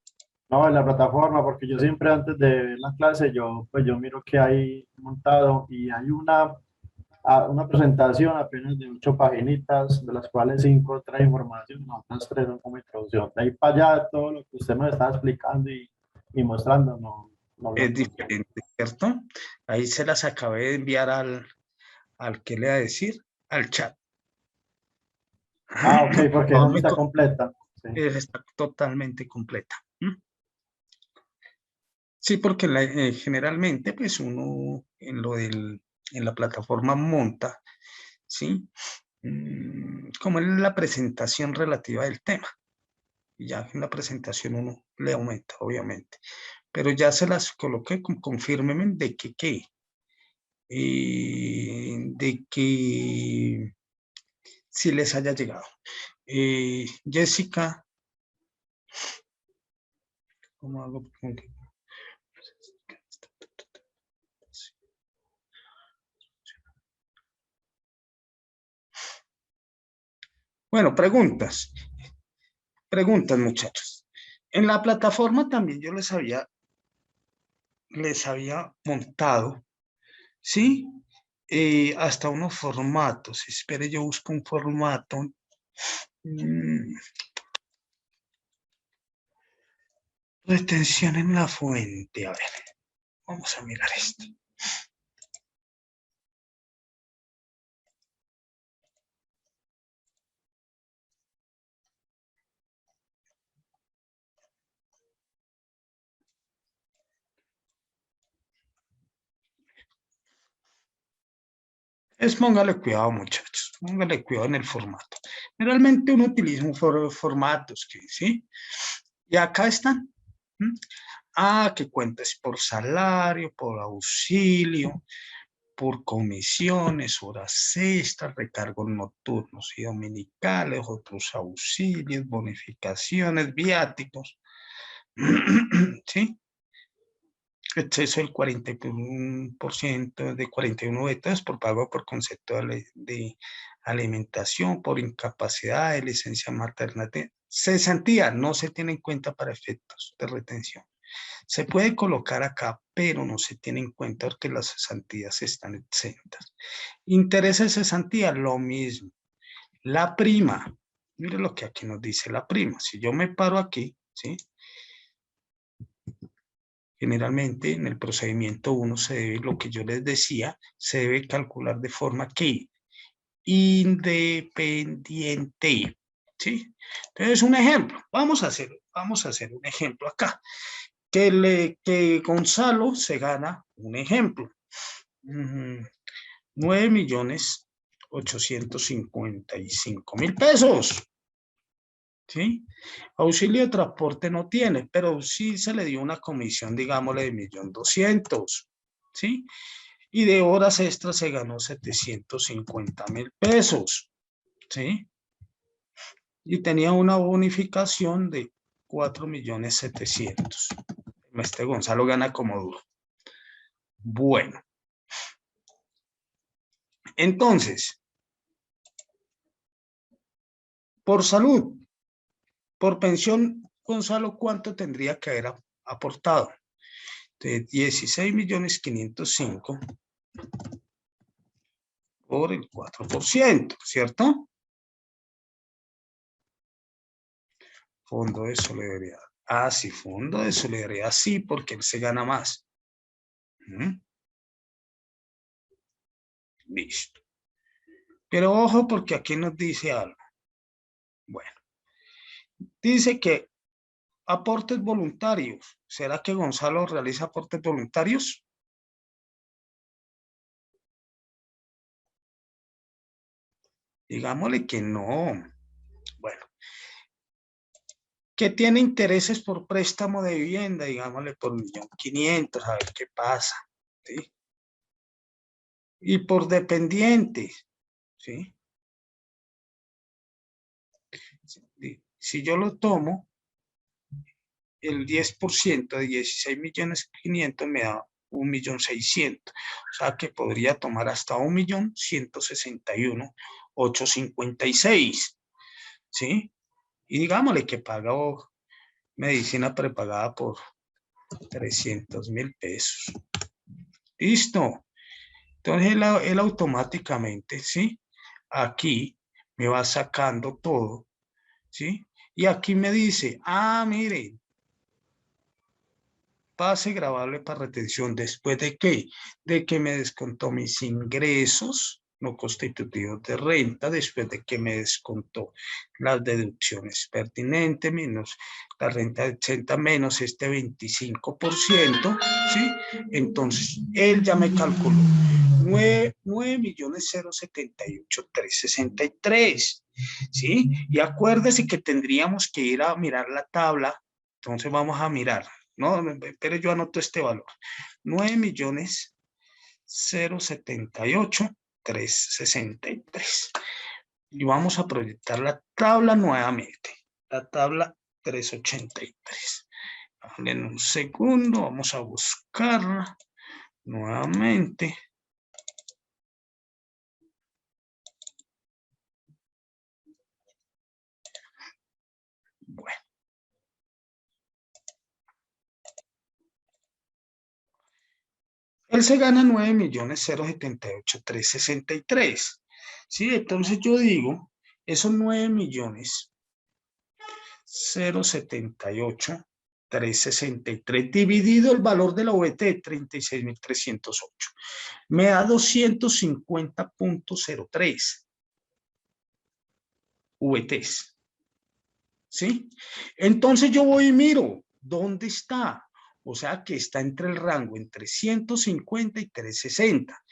No, en la plataforma, porque yo siempre antes de ver la clase, yo miro que hay montado y hay una presentación apenas de 8 paginitas, de las cuales 5 trae información, las otras 3 son como introducción. De ahí para allá, todo lo que usted me estaba explicando y mostrando, no lo Es encontré. diferente, ¿cierto? Ahí se las acabé de enviar al que le va a decir, al chat. Ah, ok, porque esa Aún sí me está completa. Sí. está totalmente completa. Sí, porque generalmente, pues uno en la plataforma monta, ¿sí? Como es la presentación relativa del tema. Y ya en la presentación uno le aumenta, obviamente. Pero ya se las coloqué, confírmeme de que si les haya llegado. Jessica, ¿cómo hago? Bueno, preguntas, muchachos. En la plataforma también yo les había montado, ¿sí? Hasta unos formatos. Espere, yo busco un formato. Mm, Retención en la fuente. A ver, vamos a mirar esto. Póngale cuidado, muchachos. Póngale cuidado en el formato. Generalmente uno utiliza un formatos que, ¿sí? Y acá están. ¿Mm? Que cuentes por salario, por auxilio, por comisiones, horas extras, recargos nocturnos y dominicales, otros auxilios, bonificaciones, viáticos. ¿Sí? Exceso del 41% de 41 betas por pago por concepto de alimentación, por incapacidad de licencia materna. Cesantía no se tiene en cuenta para efectos de retención. Se puede colocar acá, pero no se tiene en cuenta porque las cesantías están exentas. Interés de cesantía, lo mismo. La prima, mire lo que aquí nos dice la prima. Si yo me paro aquí, ¿sí? Generalmente en el procedimiento 1 se debe, lo que yo les decía, se debe calcular de forma que independiente. ¿Sí? Entonces, un ejemplo. Vamos a hacer un ejemplo acá. Que Gonzalo se gana, un ejemplo, 9.855.000 pesos. ¿Sí? Auxilio de transporte no tiene, pero sí se le dio una comisión, digámosle, de 1.200.000, ¿sí? Y de horas extras se ganó 750.000 pesos, ¿sí? Y tenía una bonificación de 4.700.000. Este Gonzalo gana como duro. Bueno, entonces, por salud, por pensión, Gonzalo, ¿cuánto tendría que haber aportado? De 16.505.000 por el 4%, ¿cierto? Fondo de solidaridad. Ah, sí, fondo de solidaridad, sí, porque él se gana más. Listo. Pero ojo, porque aquí nos dice algo. Bueno, dice que aportes voluntarios. ¿Será que Gonzalo realiza aportes voluntarios? Digámosle que no. Bueno, que tiene intereses por préstamo de vivienda, digámosle por 1.500.000, a ver qué pasa, ¿sí? Y por dependientes, ¿sí? Si yo lo tomo, el 10% de 16.500.000 me da 1.600.000. O sea que podría tomar hasta 1.161.856, ¿sí? Y digámosle que pago medicina prepagada por 300.000 pesos. Listo. Entonces él automáticamente, ¿sí? Aquí me va sacando todo, ¿sí? Y aquí me dice, ah, mire, pase grabable para retención. ¿Después de qué? De que me descontó mis ingresos no constitutivos de renta, después de que me descontó las deducciones pertinentes, menos la renta de 80, menos este 25%, ¿sí? Entonces, él ya me calculó 9.078.363, ¿sí? Y acuérdese que tendríamos que ir a mirar la tabla, entonces vamos a mirar. No, pero yo anoto este valor. 9.078.363. Y vamos a proyectar la tabla nuevamente. La tabla 383. En un segundo vamos a buscarla nuevamente. Bueno. Él se gana 9.078.363. ¿Sí? Entonces yo digo, esos 9.078.363 dividido el valor de la VT, 36.308, me da 250.03 VTs. ¿Sí? Entonces yo voy y miro, ¿dónde está? O sea que está entre el rango entre 150 y 360.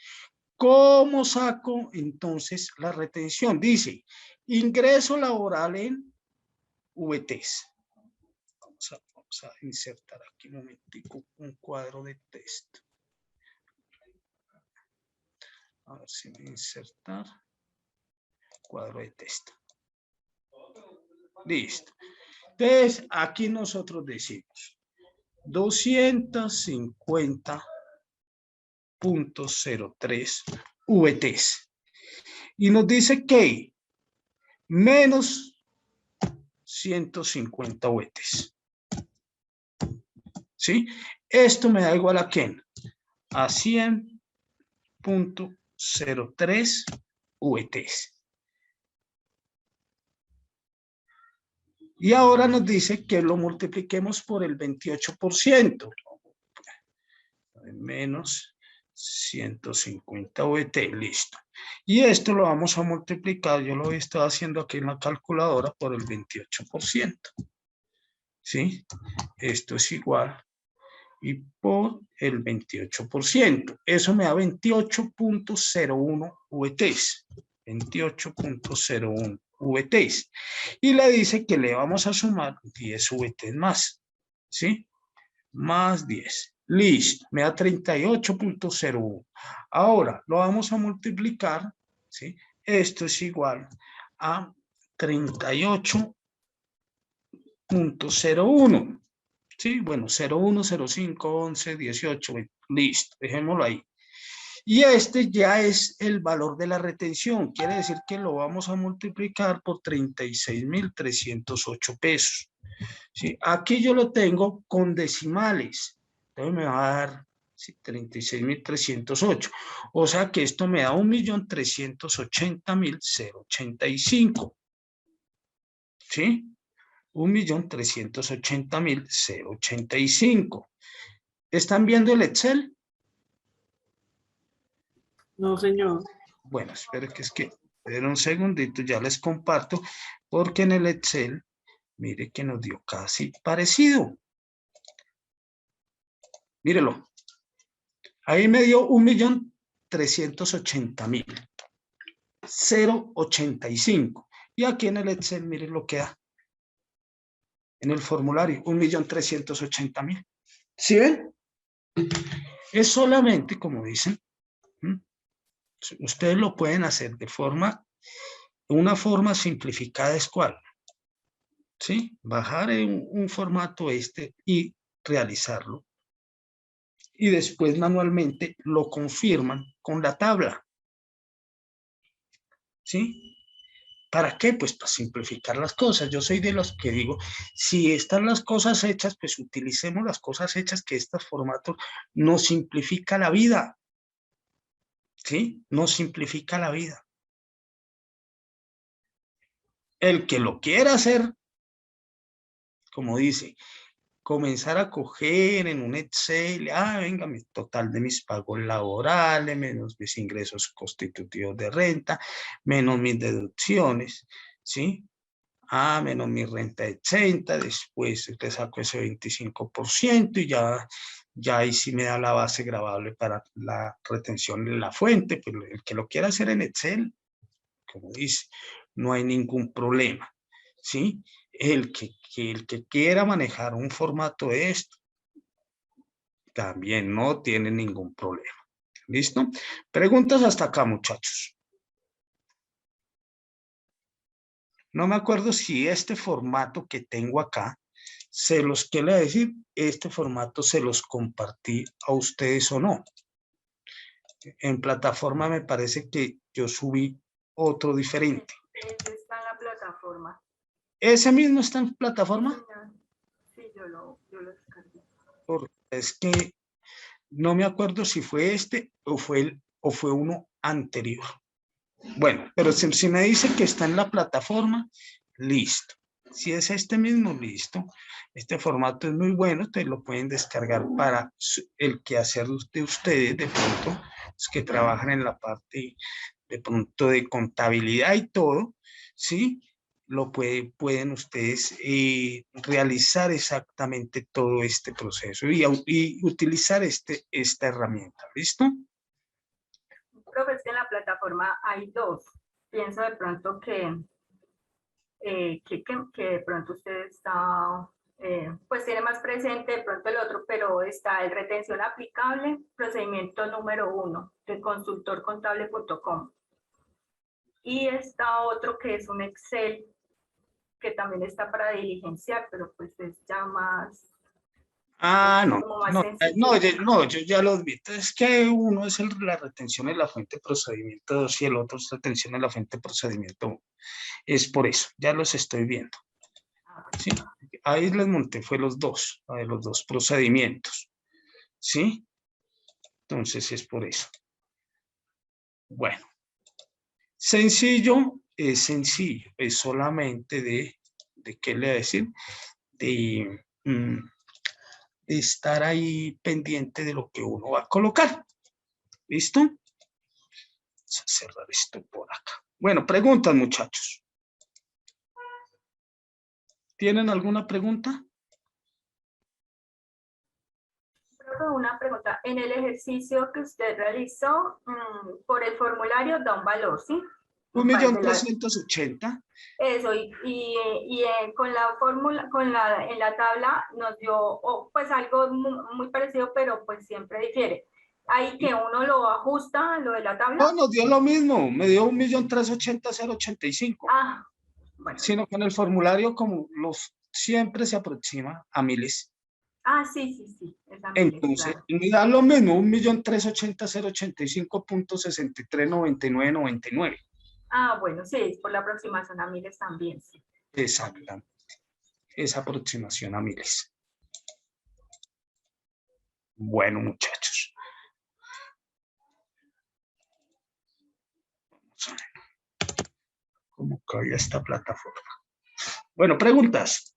¿Cómo saco entonces la retención? Dice, ingreso laboral en VTs. Vamos a insertar aquí un momentico un cuadro de texto. A ver si voy a insertar cuadro de texto. Listo. Entonces, aquí nosotros decimos 250.03 VTs. Y nos dice que menos 150 VTs. ¿Sí? Esto me da igual a ¿quién? A 100.03 VTs. Y ahora nos dice que lo multipliquemos por el 28%. Menos 150 VT, listo. Y esto lo vamos a multiplicar, yo lo he estado haciendo aquí en la calculadora, por el 28%. ¿Sí? Esto es igual y por el 28%. Eso me da 28.01 VTs. 28.01 VTs. Y le dice que le vamos a sumar 10 VTs más. ¿Sí? Más 10. Listo. Me da 38.01. Ahora lo vamos a multiplicar. ¿Sí? Esto es igual a 38.01. Sí, bueno, 01, 05, 11, 18, 20. Listo, dejémoslo ahí. Y este ya es el valor de la retención. Quiere decir que lo vamos a multiplicar por 36.308 pesos. ¿Sí? Aquí yo lo tengo con decimales. Entonces me va a dar 36.308. O sea que esto me da 1.380.085. ¿Sí? 1.380.085. ¿Están viendo el Excel? No, señor. Bueno, espero que esperen un segundito, ya les comparto, porque en el Excel, mire que nos dio casi parecido. Mírelo. Ahí me dio 1.380.085. Y aquí en el Excel, miren lo que da. En el formulario, 1.380.000. ¿Sí ven? Es solamente, como dicen, ustedes lo pueden hacer de una forma simplificada es cuál, ¿sí? Bajar en un formato y realizarlo. Y después manualmente lo confirman con la tabla, ¿sí? ¿Para qué? Pues para simplificar las cosas. Yo soy de los que digo, si están las cosas hechas, pues utilicemos las cosas hechas, que este formato nos simplifica la vida, ¿sí? Nos simplifica la vida. El que lo quiera hacer, como dice, comenzar a coger en un Excel, venga, mi total de mis pagos laborales, menos mis ingresos constitutivos de renta, menos mis deducciones, ¿sí? Menos mi renta exenta, después te saco ese 25% y ya ahí sí me da la base gravable para la retención en la fuente. Pero el que lo quiera hacer en Excel, como dice, no hay ningún problema, ¿sí? El que quiera manejar un formato de esto, también no tiene ningún problema. ¿Listo? Preguntas hasta acá, muchachos. No me acuerdo si este formato que tengo acá, quiero decir, este formato se los compartí a ustedes o no. En plataforma me parece que yo subí otro diferente. Ese está en la plataforma. ¿Ese mismo está en plataforma? Sí, yo lo descargué. Porque es que no me acuerdo si fue este o fue uno anterior. Bueno, pero si me dice que está en la plataforma, listo. Si es este mismo, listo. Este formato es muy bueno, ustedes lo pueden descargar para el quehacer de ustedes, de pronto, los que trabajan en la parte de pronto de contabilidad y todo, ¿sí? Pueden ustedes realizar exactamente todo este proceso y utilizar esta herramienta, ¿listo? Profe, es que en la plataforma hay dos. Pienso de pronto que de pronto usted está, pues tiene más presente de pronto el otro, pero está el retención aplicable, procedimiento número 1 de consultorcontable.com. Y está otro que es un Excel, que también está para diligenciar, pero pues es ya más... Yo ya lo vi. Es que uno es la retención en la fuente de procedimiento 2 y el otro es retención en la fuente de procedimiento 1. Es por eso, ya los estoy viendo. ¿Sí? Ahí les monté, fue los dos procedimientos. ¿Sí? Entonces es por eso. Bueno, sencillo, es solamente de ¿qué le voy a decir? De estar ahí pendiente de lo que uno va a colocar. ¿Listo? Vamos a cerrar esto por acá. Bueno, preguntas, muchachos. ¿Tienen alguna pregunta? Una pregunta. En el ejercicio que usted realizó, por el formulario da un valor, ¿sí? 1.380.000. Eso, con la fórmula, en la tabla nos dio pues algo muy parecido, pero pues siempre difiere. Ahí que uno lo ajusta, lo de la tabla. No, nos dio lo mismo, me dio 1.380.085. Bueno. Sino que en el formulario, como siempre se aproxima a miles. Sí. Entonces, claro. me da lo mismo, 1.380.085.639999. Bueno, sí, es por la aproximación a miles también, sí. Exactamente. Esa aproximación a miles. Bueno, muchachos. Vamos a ver cómo cae esta plataforma. Bueno, preguntas.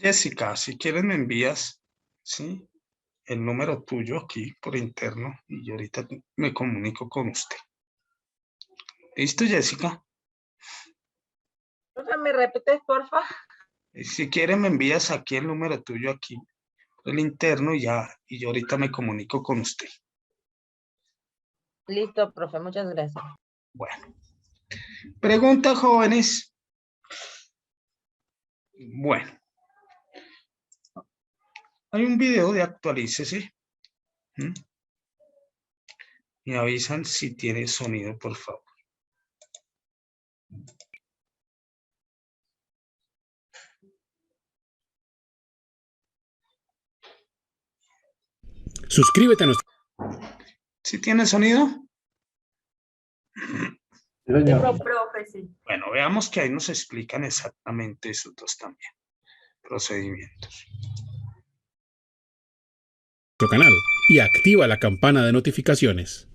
Jessica, si quieres me envías, ¿sí? El número tuyo aquí por interno y yo ahorita me comunico con usted. ¿Listo, Jessica? ¿Me repites, porfa? Si quieres me envías aquí el número tuyo aquí, el interno y ya, y yo ahorita me comunico con usted. Listo, profe, muchas gracias. Bueno. Pregunta, jóvenes. Bueno. Hay un video de Actualícese. Me avisan si tiene sonido, por favor. Suscríbete a nuestro... ¿Sí tiene sonido? Sí, señor. Profe, sí. Bueno, veamos que ahí nos explican exactamente esos dos también. Procedimientos. canal y activa la campana de notificaciones.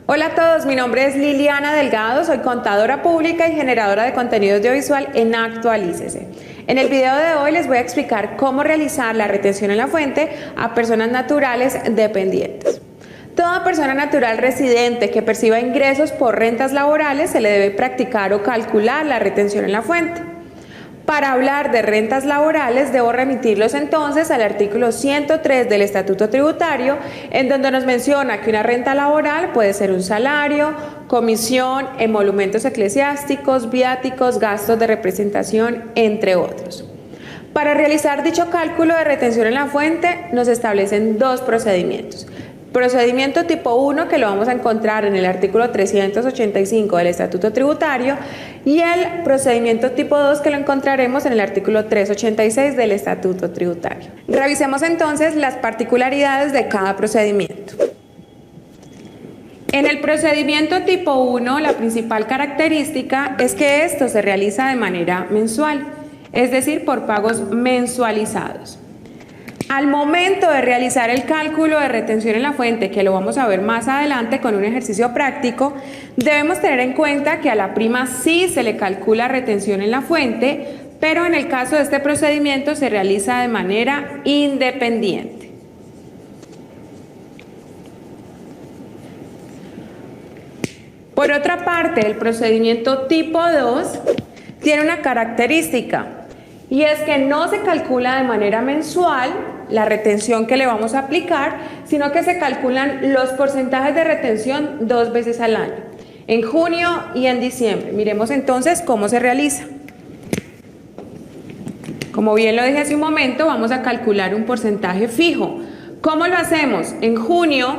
Hola a todos, mi nombre es Liliana Delgado, soy contadora pública y generadora de contenido audiovisual en Actualícese. En el video de hoy les voy a explicar cómo realizar la retención en la fuente a personas naturales dependientes. Toda persona natural residente que perciba ingresos por rentas laborales se le debe practicar o calcular la retención en la fuente. Para hablar de rentas laborales, debo remitirlos entonces al artículo 103 del Estatuto Tributario, en donde nos menciona que una renta laboral puede ser un salario, comisión, emolumentos eclesiásticos, viáticos, gastos de representación, entre otros. Para realizar dicho cálculo de retención en la fuente, nos establecen dos procedimientos. Procedimiento tipo 1, que lo vamos a encontrar en el artículo 385 del Estatuto Tributario, y el procedimiento tipo 2, que lo encontraremos en el artículo 386 del Estatuto Tributario. Revisemos entonces las particularidades de cada procedimiento. En el procedimiento tipo 1, la principal característica es que esto se realiza de manera mensual, es decir, por pagos mensualizados. Al momento de realizar el cálculo de retención en la fuente, que lo vamos a ver más adelante con un ejercicio práctico, debemos tener en cuenta que a la prima sí se le calcula retención en la fuente, pero en el caso de este procedimiento se realiza de manera independiente. Por otra parte, el procedimiento tipo 2 tiene una característica, y es que no se calcula de manera mensual la retención que le vamos a aplicar, sino que se calculan los porcentajes de retención 2 veces al año, en junio y en diciembre. Miremos entonces cómo se realiza. Como bien lo dije hace un momento, vamos a calcular un porcentaje fijo. ¿Cómo lo hacemos? En junio,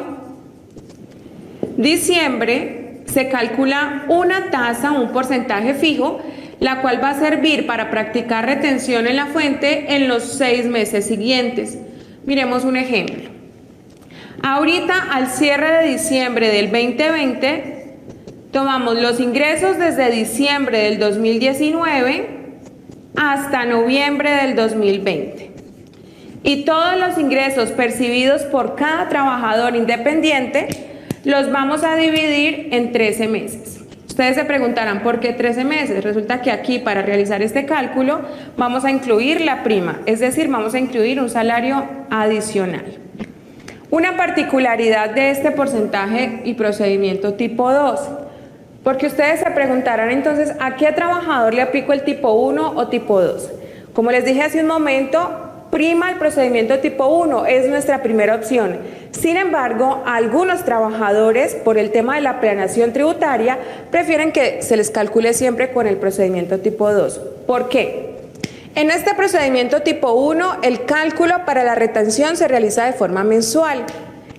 diciembre, se calcula una tasa, un porcentaje fijo, la cual va a servir para practicar retención en la fuente en los 6 meses siguientes. Miremos un ejemplo. Ahorita, al cierre de diciembre del 2020, tomamos los ingresos desde diciembre del 2019 hasta noviembre del 2020. Y todos los ingresos percibidos por cada trabajador independiente los vamos a dividir en 13 meses. Ustedes se preguntarán, ¿por qué 13 meses? Resulta que aquí, para realizar este cálculo, vamos a incluir la prima, es decir, vamos a incluir un salario adicional. Una particularidad de este porcentaje y procedimiento tipo 2, porque ustedes se preguntarán entonces, ¿a qué trabajador le aplico el tipo 1 o tipo 2? Como les dije hace un momento, prima el procedimiento tipo 1, es nuestra primera opción. Sin embargo, algunos trabajadores, por el tema de la planeación tributaria, prefieren que se les calcule siempre con el procedimiento tipo 2. ¿Por qué? En este procedimiento tipo 1, el cálculo para la retención se realiza de forma mensual.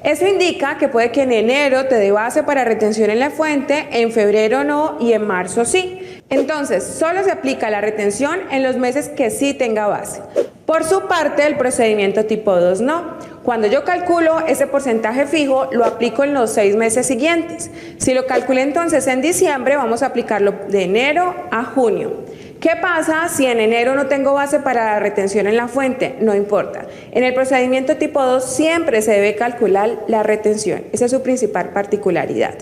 Eso indica que puede que en enero te dé base para retención en la fuente, en febrero no y en marzo sí. Entonces, solo se aplica la retención en los meses que sí tenga base. Por su parte, el procedimiento tipo 2 no. Cuando yo calculo ese porcentaje fijo, lo aplico en los 6 meses siguientes. Si lo calculé entonces en diciembre, vamos a aplicarlo de enero a junio. ¿Qué pasa si en enero no tengo base para la retención en la fuente? No importa. En el procedimiento tipo 2 siempre se debe calcular la retención. Esa es su principal particularidad.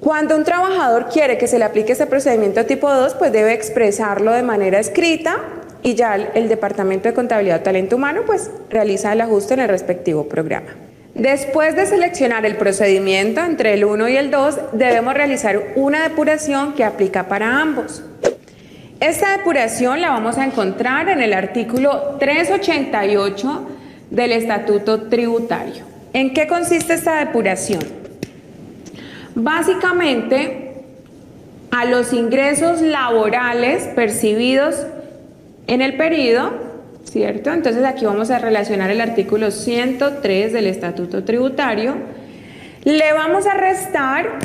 Cuando un trabajador quiere que se le aplique este procedimiento tipo 2, pues debe expresarlo de manera escrita y ya el Departamento de Contabilidad o Talento Humano pues realiza el ajuste en el respectivo programa. Después de seleccionar el procedimiento entre el 1 y el 2, debemos realizar una depuración que aplica para ambos. Esta depuración la vamos a encontrar en el artículo 388 del Estatuto Tributario. ¿En qué consiste esta depuración? Básicamente, a los ingresos laborales percibidos en el periodo, ¿cierto? Entonces aquí vamos a relacionar el artículo 103 del Estatuto Tributario. Le vamos a restar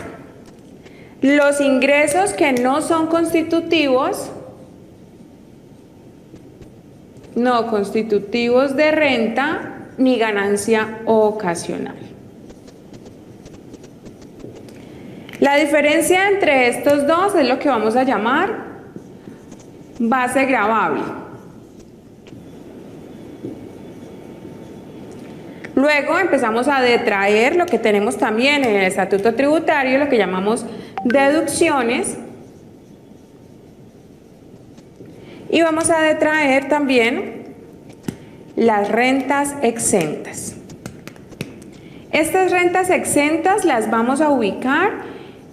los ingresos que no son constitutivos de renta ni ganancia ocasional. La diferencia entre estos dos es lo que vamos a llamar base gravable. Luego empezamos a detraer lo que tenemos también en el Estatuto Tributario, lo que llamamos deducciones. Y vamos a detraer también las rentas exentas. Estas rentas exentas las vamos a ubicar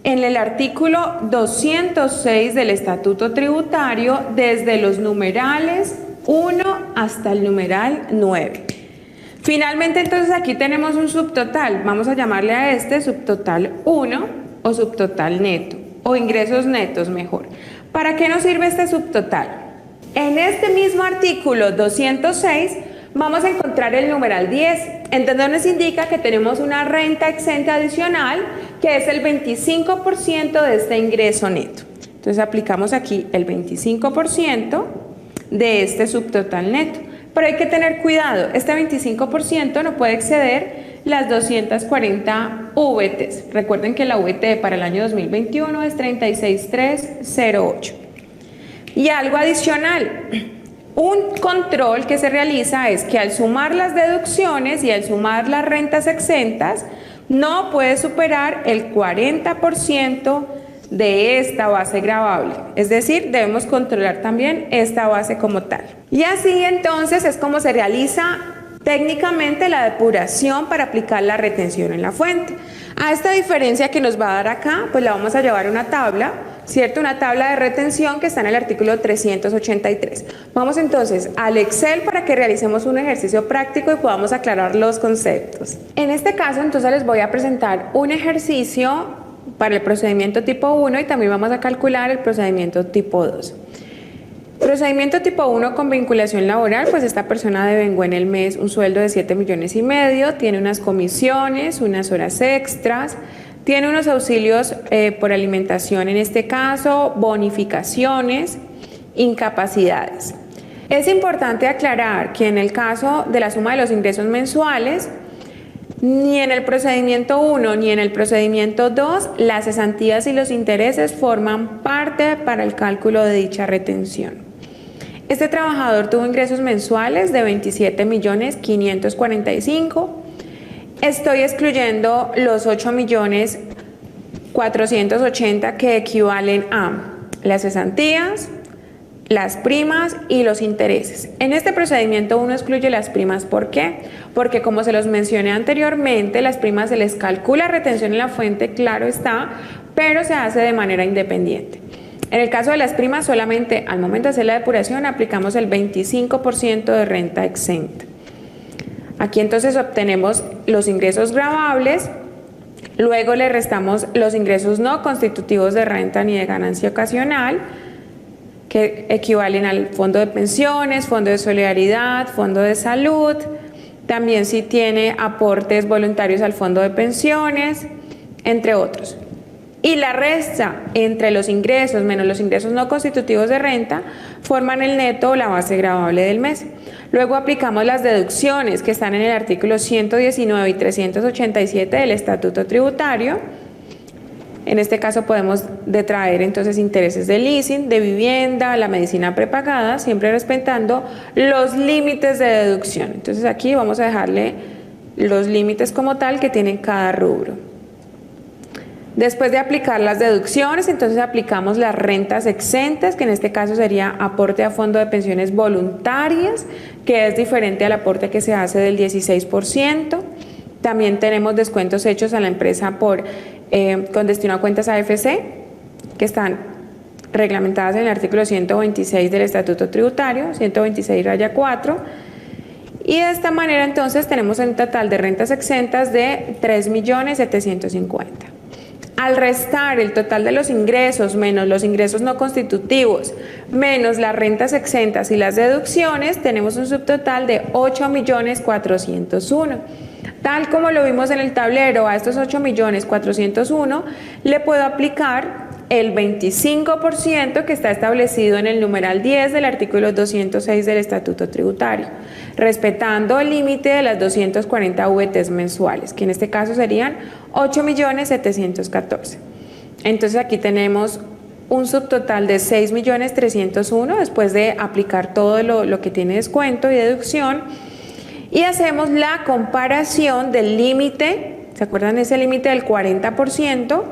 en el artículo 206 del Estatuto Tributario desde los numerales 1 hasta el numeral 9. Finalmente, entonces aquí tenemos un subtotal. Vamos a llamarle a este subtotal 1 o subtotal neto, o ingresos netos mejor. ¿Para qué nos sirve este subtotal? En este mismo artículo 206 vamos a encontrar el numeral 10, en donde nos indica que tenemos una renta exenta adicional que es el 25% de este ingreso neto. Entonces aplicamos aquí el 25% de este subtotal neto. Pero hay que tener cuidado, este 25% no puede exceder las 240 VTs. Recuerden que la VT para el año 2021 es 36.308. Y algo adicional, un control que se realiza es que al sumar las deducciones y al sumar las rentas exentas, no puede superar el 40% de esta base gravable. Es decir, debemos controlar también esta base como tal. Y así entonces es como se realiza técnicamente la depuración para aplicar la retención en la fuente. A esta diferencia que nos va a dar acá, pues la vamos a llevar a una tabla, ¿cierto? Una tabla de retención que está en el artículo 383. Vamos entonces al Excel para que realicemos un ejercicio práctico y podamos aclarar los conceptos. En este caso, entonces les voy a presentar un ejercicio para el procedimiento tipo 1 y también vamos a calcular el procedimiento tipo 2. Procedimiento tipo 1 con vinculación laboral, pues esta persona devengó en el mes un sueldo de 7,5 millones, tiene unas comisiones, unas horas extras, tiene unos auxilios por alimentación en este caso, bonificaciones, incapacidades. Es importante aclarar que en el caso de la suma de los ingresos mensuales, ni en el procedimiento 1 ni en el procedimiento 2, las cesantías y los intereses forman parte para el cálculo de dicha retención. Este trabajador tuvo ingresos mensuales de 27.545.000. Estoy excluyendo los 8.480.000 que equivalen a las cesantías, las primas y los intereses. En este procedimiento uno excluye las primas. ¿Por qué? Porque como se los mencioné anteriormente, las primas se les calcula retención en la fuente, claro está, pero se hace de manera independiente. En el caso de las primas, solamente al momento de hacer la depuración aplicamos el 25% de renta exenta. Aquí entonces obtenemos los ingresos gravables, luego le restamos los ingresos no constitutivos de renta ni de ganancia ocasional, que equivalen al fondo de pensiones, fondo de solidaridad, fondo de salud, también si tiene aportes voluntarios al fondo de pensiones, entre otros. Y la resta entre los ingresos menos los ingresos no constitutivos de renta forman el neto o la base gravable del mes. Luego aplicamos las deducciones que están en el artículo 119 y 387 del Estatuto Tributario. En este caso podemos detraer entonces intereses de leasing, de vivienda, la medicina prepagada, siempre respetando los límites de deducción. Entonces aquí vamos a dejarle los límites como tal que tienen cada rubro. Después de aplicar las deducciones, entonces aplicamos las rentas exentas, que en este caso sería aporte a fondo de pensiones voluntarias, que es diferente al aporte que se hace del 16%. También tenemos descuentos hechos a la empresa con destino a cuentas AFC, que están reglamentadas en el artículo 126 del Estatuto Tributario, 126-4. Y de esta manera entonces tenemos un total de rentas exentas de 3.750.000. Al restar el total de los ingresos menos los ingresos no constitutivos, menos las rentas exentas y las deducciones, tenemos un subtotal de 8.401.000. Tal como lo vimos en el tablero, a estos 8.401.000 le puedo aplicar el 25% que está establecido en el numeral 10 del artículo 206 del Estatuto Tributario, respetando el límite de las 240 VTs mensuales, que en este caso serían 8.714.000. Entonces aquí tenemos un subtotal de 6.301.000 después de aplicar todo lo que tiene descuento y deducción. Y hacemos la comparación del límite, ¿se acuerdan de ese límite del 40%?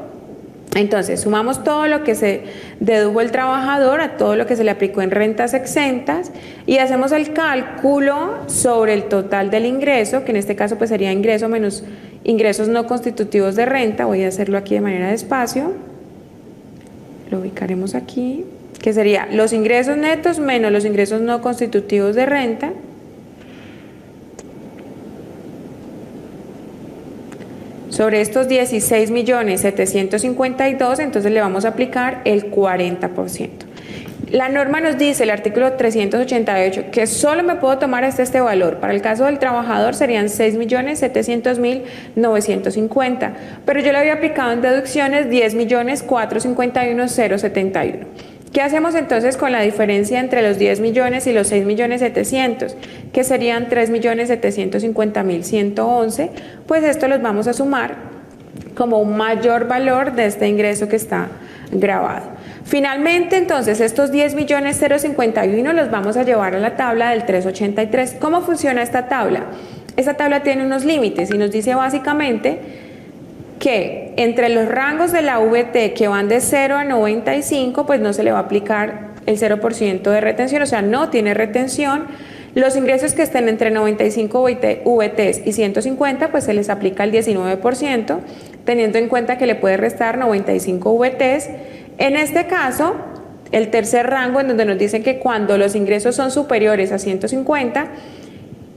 Entonces sumamos todo lo que se dedujo el trabajador a todo lo que se le aplicó en rentas exentas y hacemos el cálculo sobre el total del ingreso, que en este caso pues sería ingreso menos ingresos no constitutivos de renta. Voy a hacerlo aquí de manera despacio, lo ubicaremos aquí, que sería los ingresos netos menos los ingresos no constitutivos de renta. Sobre estos 16.752.000, entonces le vamos a aplicar el 40%. La norma nos dice, el artículo 388, que solo me puedo tomar este valor. Para el caso del trabajador serían 6.700.950, pero yo le había aplicado en deducciones 10.451.071. ¿Qué hacemos entonces con la diferencia entre los 10 millones y los 6.700.000, que serían 3.750.111? Pues esto los vamos a sumar como un mayor valor de este ingreso que está grabado. Finalmente, entonces, estos 10.051.051 los vamos a llevar a la tabla del 383. ¿Cómo funciona esta tabla? Esta tabla tiene unos límites y nos dice básicamente que entre los rangos de la VT que van de 0 a 95, pues no se le va a aplicar el 0% de retención, o sea, no tiene retención. Los ingresos que estén entre 95 VTs y 150, pues se les aplica el 19%, teniendo en cuenta que le puede restar 95 VTs. En este caso, el tercer rango, en donde nos dicen que cuando los ingresos son superiores a 150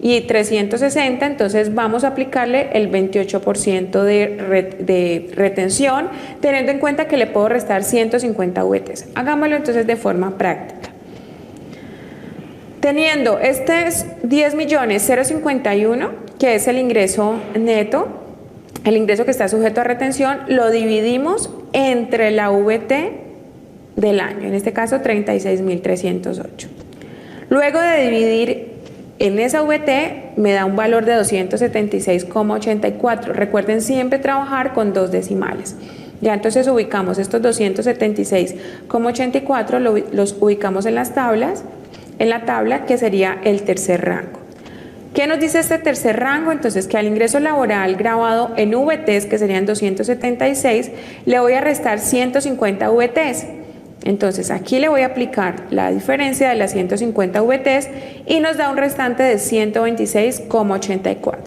y 360, entonces vamos a aplicarle el 28% de retención, teniendo en cuenta que le puedo restar 150 VTs. Hagámoslo entonces de forma práctica. Teniendo este 10.051.000, que es el ingreso neto, el ingreso que está sujeto a retención, lo dividimos entre la VT del año, en este caso 36.308. Luego de dividir en esa VT me da un valor de 276,84. Recuerden siempre trabajar con dos decimales. Ya entonces ubicamos estos 276,84, los ubicamos en las tablas, en la tabla que sería el tercer rango. ¿Qué nos dice este tercer rango? Entonces que al ingreso laboral grabado en VTs, que serían 276, le voy a restar 150 VTs. Entonces aquí le voy a aplicar la diferencia de las 150 VTs y nos da un restante de 126,84.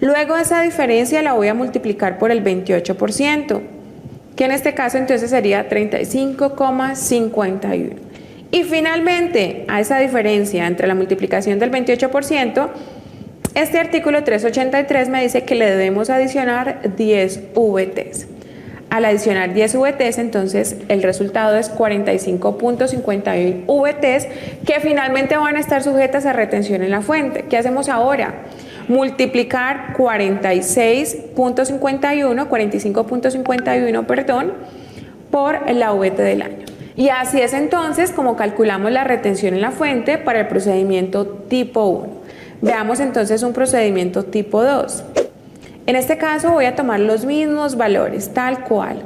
Luego esa diferencia la voy a multiplicar por el 28%, que en este caso entonces sería 35,51. Y finalmente, a esa diferencia entre la multiplicación del 28%, este artículo 383 me dice que le debemos adicionar 10 VTs. Al adicionar 10 VTs, entonces el resultado es 45,51 VTs que finalmente van a estar sujetas a retención en la fuente. ¿Qué hacemos ahora? Multiplicar 45,51, por la VT del año. Y así es entonces como calculamos la retención en la fuente para el procedimiento tipo 1. Veamos entonces un procedimiento tipo 2. En este caso voy a tomar los mismos valores, tal cual.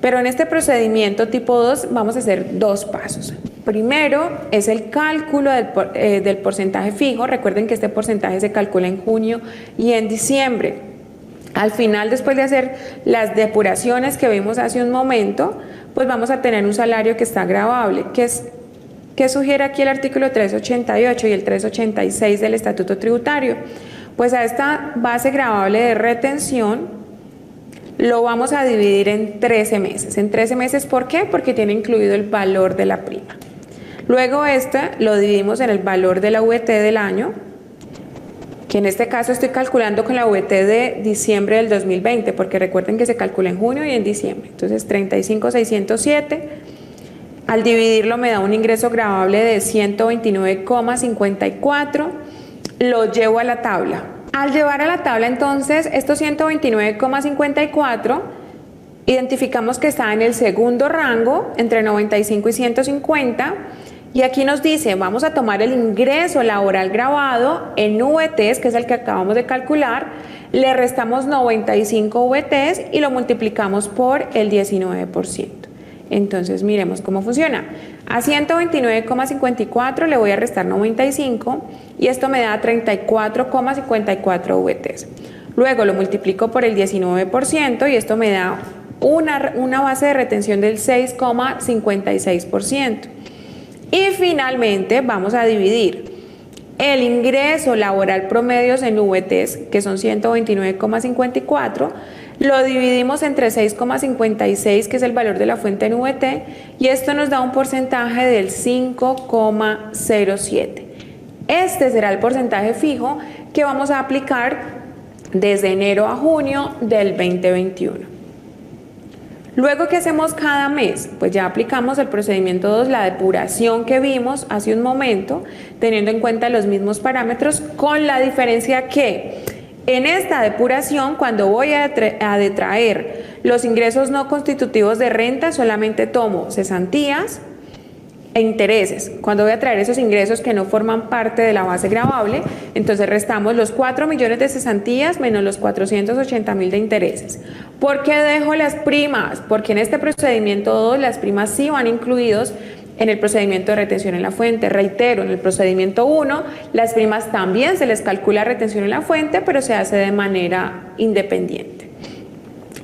Pero en este procedimiento tipo 2 vamos a hacer dos pasos. Primero es el cálculo del porcentaje fijo. Recuerden que este porcentaje se calcula en junio y en diciembre. Al final, después de hacer las depuraciones que vimos hace un momento, pues vamos a tener un salario que está gravable, ¿qué sugiere aquí el artículo 388 y el 386 del Estatuto Tributario? Pues a esta base gravable de retención lo vamos a dividir en 13 meses. En 13 meses, ¿por qué? Porque tiene incluido el valor de la prima. Luego lo dividimos en el valor de la VT del año, que en este caso estoy calculando con la VT de diciembre del 2020, porque recuerden que se calcula en junio y en diciembre. Entonces 35,607, al dividirlo me da un ingreso gravable de 129,54, lo llevo a la tabla. Al llevar a la tabla entonces estos 129,54, identificamos que está en el segundo rango, entre 95 y 150, y aquí nos dice, vamos a tomar el ingreso laboral gravado en VTs, que es el que acabamos de calcular, le restamos 95 VTs y lo multiplicamos por el 19%. Entonces miremos cómo funciona. A 129,54 le voy a restar 95 y esto me da 34,54 VTs. Luego lo multiplico por el 19% y esto me da una base de retención del 6,56%. Y finalmente vamos a dividir el ingreso laboral promedios en VTs, que son 129,54, lo dividimos entre 6,56, que es el valor de la fuente en VT, y esto nos da un porcentaje del 5,07. Este será el porcentaje fijo que vamos a aplicar desde enero a junio del 2021. Luego, ¿qué hacemos cada mes? Pues ya aplicamos el procedimiento 2, la depuración que vimos hace un momento, teniendo en cuenta los mismos parámetros, con la diferencia que en esta depuración, cuando voy a detraer los ingresos no constitutivos de renta, solamente tomo cesantías e intereses. Cuando voy a traer esos ingresos que no forman parte de la base gravable, entonces restamos los 4 millones de cesantías menos los 480.000 de intereses. ¿Por qué dejo las primas? Porque en este procedimiento 2 las primas sí van incluidos en el procedimiento de retención en la fuente. Reitero, en el procedimiento 1 las primas también se les calcula retención en la fuente, pero se hace de manera independiente.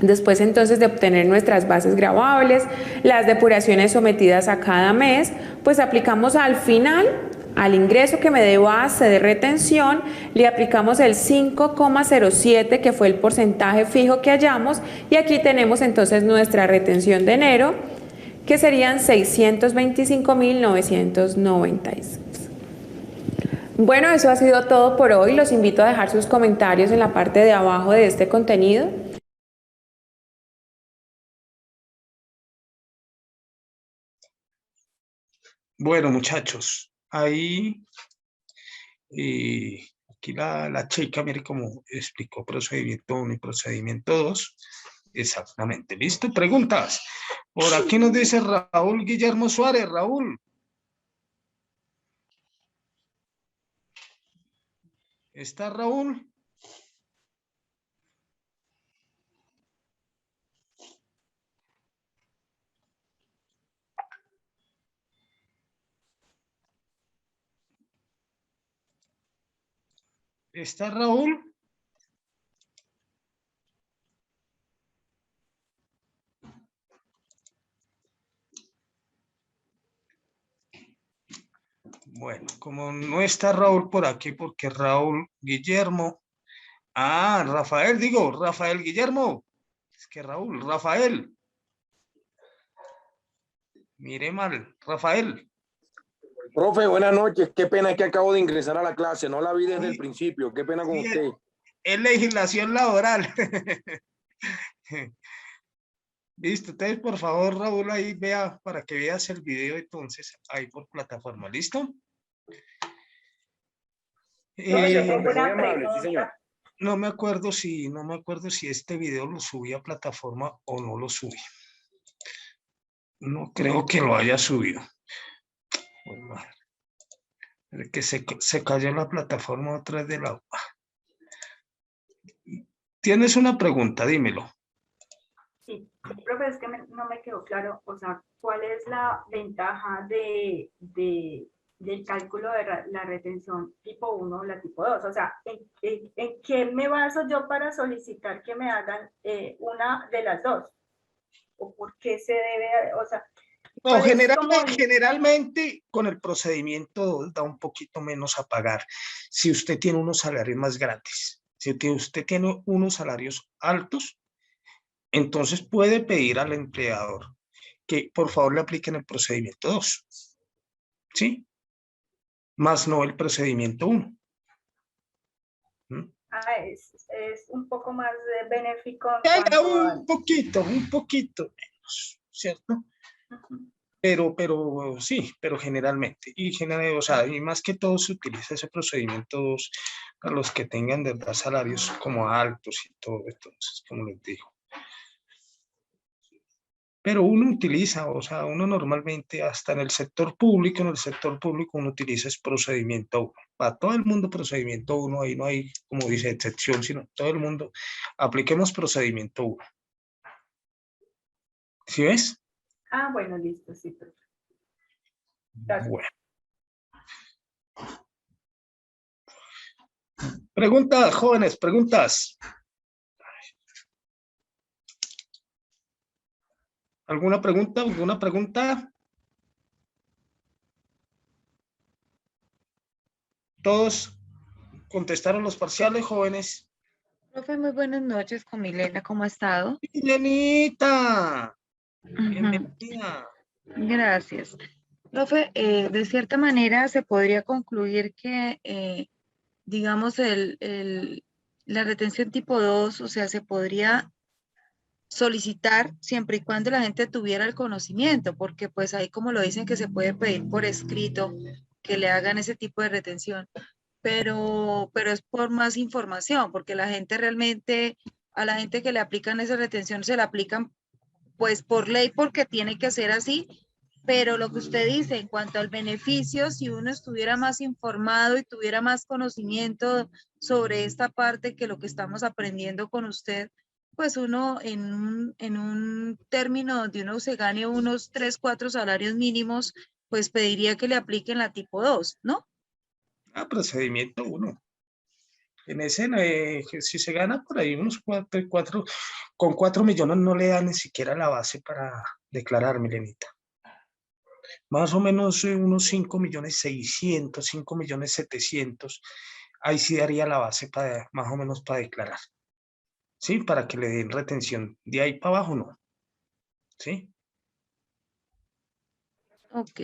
Después entonces de obtener nuestras bases gravables, las depuraciones sometidas a cada mes, pues aplicamos al final, al ingreso que me dé base de retención, le aplicamos el 5,07, que fue el porcentaje fijo que hallamos, y aquí tenemos entonces nuestra retención de enero, que serían 625.996. Bueno, eso ha sido todo por hoy. Los invito a dejar sus comentarios en la parte de abajo de este contenido. Bueno, muchachos, ahí, aquí la chica, mire cómo explicó procedimiento 1 y procedimiento 2. Exactamente. ¿Listo? Preguntas. Por aquí nos dice Raúl Guillermo Suárez. Raúl. ¿Está Raúl? ¿Está Raúl? Bueno, como no está Raúl por aquí, porque Raúl Guillermo. Ah, Rafael Guillermo. Es que Raúl, Rafael. Mire mal, Rafael. Profe, buenas noches. Qué pena que acabo de ingresar a la clase. No la vi desde el principio. Qué pena con usted. Es legislación laboral. Listo, entonces por favor, Raúl, ahí vea, para que veas el video entonces, ahí por plataforma, ¿listo? Gracias, profe, muy amable, sí, señor. No me acuerdo si este video lo subí a plataforma o no lo subí. No creo que lo haya subido. Que se cayó la plataforma otra vez de la... ¿Tienes una pregunta? Dímelo. Sí. Profe, es que no me quedó claro, o sea, ¿cuál es la ventaja del cálculo de la retención tipo 1 o la tipo 2? O sea, ¿en qué me baso yo para solicitar que me hagan una de las dos? ¿O por qué se debe, o sea, No, cuál es como generalmente con el procedimiento da un poquito menos a pagar si usted tiene unos salarios más grandes. Si usted tiene unos salarios altos, entonces puede pedir al empleador que por favor le apliquen el procedimiento 2, ¿sí? Más no el procedimiento 1. es un poco más benéfico en cuanto a... Un poquito menos, ¿cierto? Pero sí, pero generalmente, o sea, y más que todo se utiliza ese procedimiento 2 para los que tengan de verdad salarios como altos y todo, entonces, como les digo. Pero uno utiliza, o sea, uno normalmente hasta en el sector público uno utiliza ese procedimiento 1. Para todo el mundo procedimiento 1, ahí no hay, como dice, excepción, sino todo el mundo apliquemos procedimiento 1. ¿Sí ves? Ah, bueno, listo, sí, perfecto. Gracias. Bueno. Preguntas, jóvenes, preguntas. ¿Alguna pregunta? ¿Alguna pregunta? ¿Todos contestaron los parciales, jóvenes? Profe, muy buenas noches con Milena, ¿cómo ha estado? Milenita, Ujú, bienvenida. gracias. Profe, de cierta manera se podría concluir que, digamos, la retención tipo 2, o sea, se podría solicitar siempre y cuando la gente tuviera el conocimiento, porque pues ahí como lo dicen que se puede pedir por escrito que le hagan ese tipo de retención, pero es por más información, porque la gente realmente, a la gente que le aplican esa retención se la aplican pues por ley porque tiene que ser así, pero lo que usted dice en cuanto al beneficio, si uno estuviera más informado y tuviera más conocimiento sobre esta parte que lo que estamos aprendiendo con usted, pues uno en un término donde uno se gane unos 3, 4 salarios mínimos, pues pediría que le apliquen la tipo 2, ¿no? Procedimiento 1. En ese, si se gana por ahí unos 4, con 4 millones no le dan ni siquiera la base para declarar, Milenita. Más o menos unos 5.600.000, 5.700.000, ahí sí daría la base para, más o menos para declarar. ¿Sí? Para que le den retención. De ahí para abajo no. ¿Sí? Ok.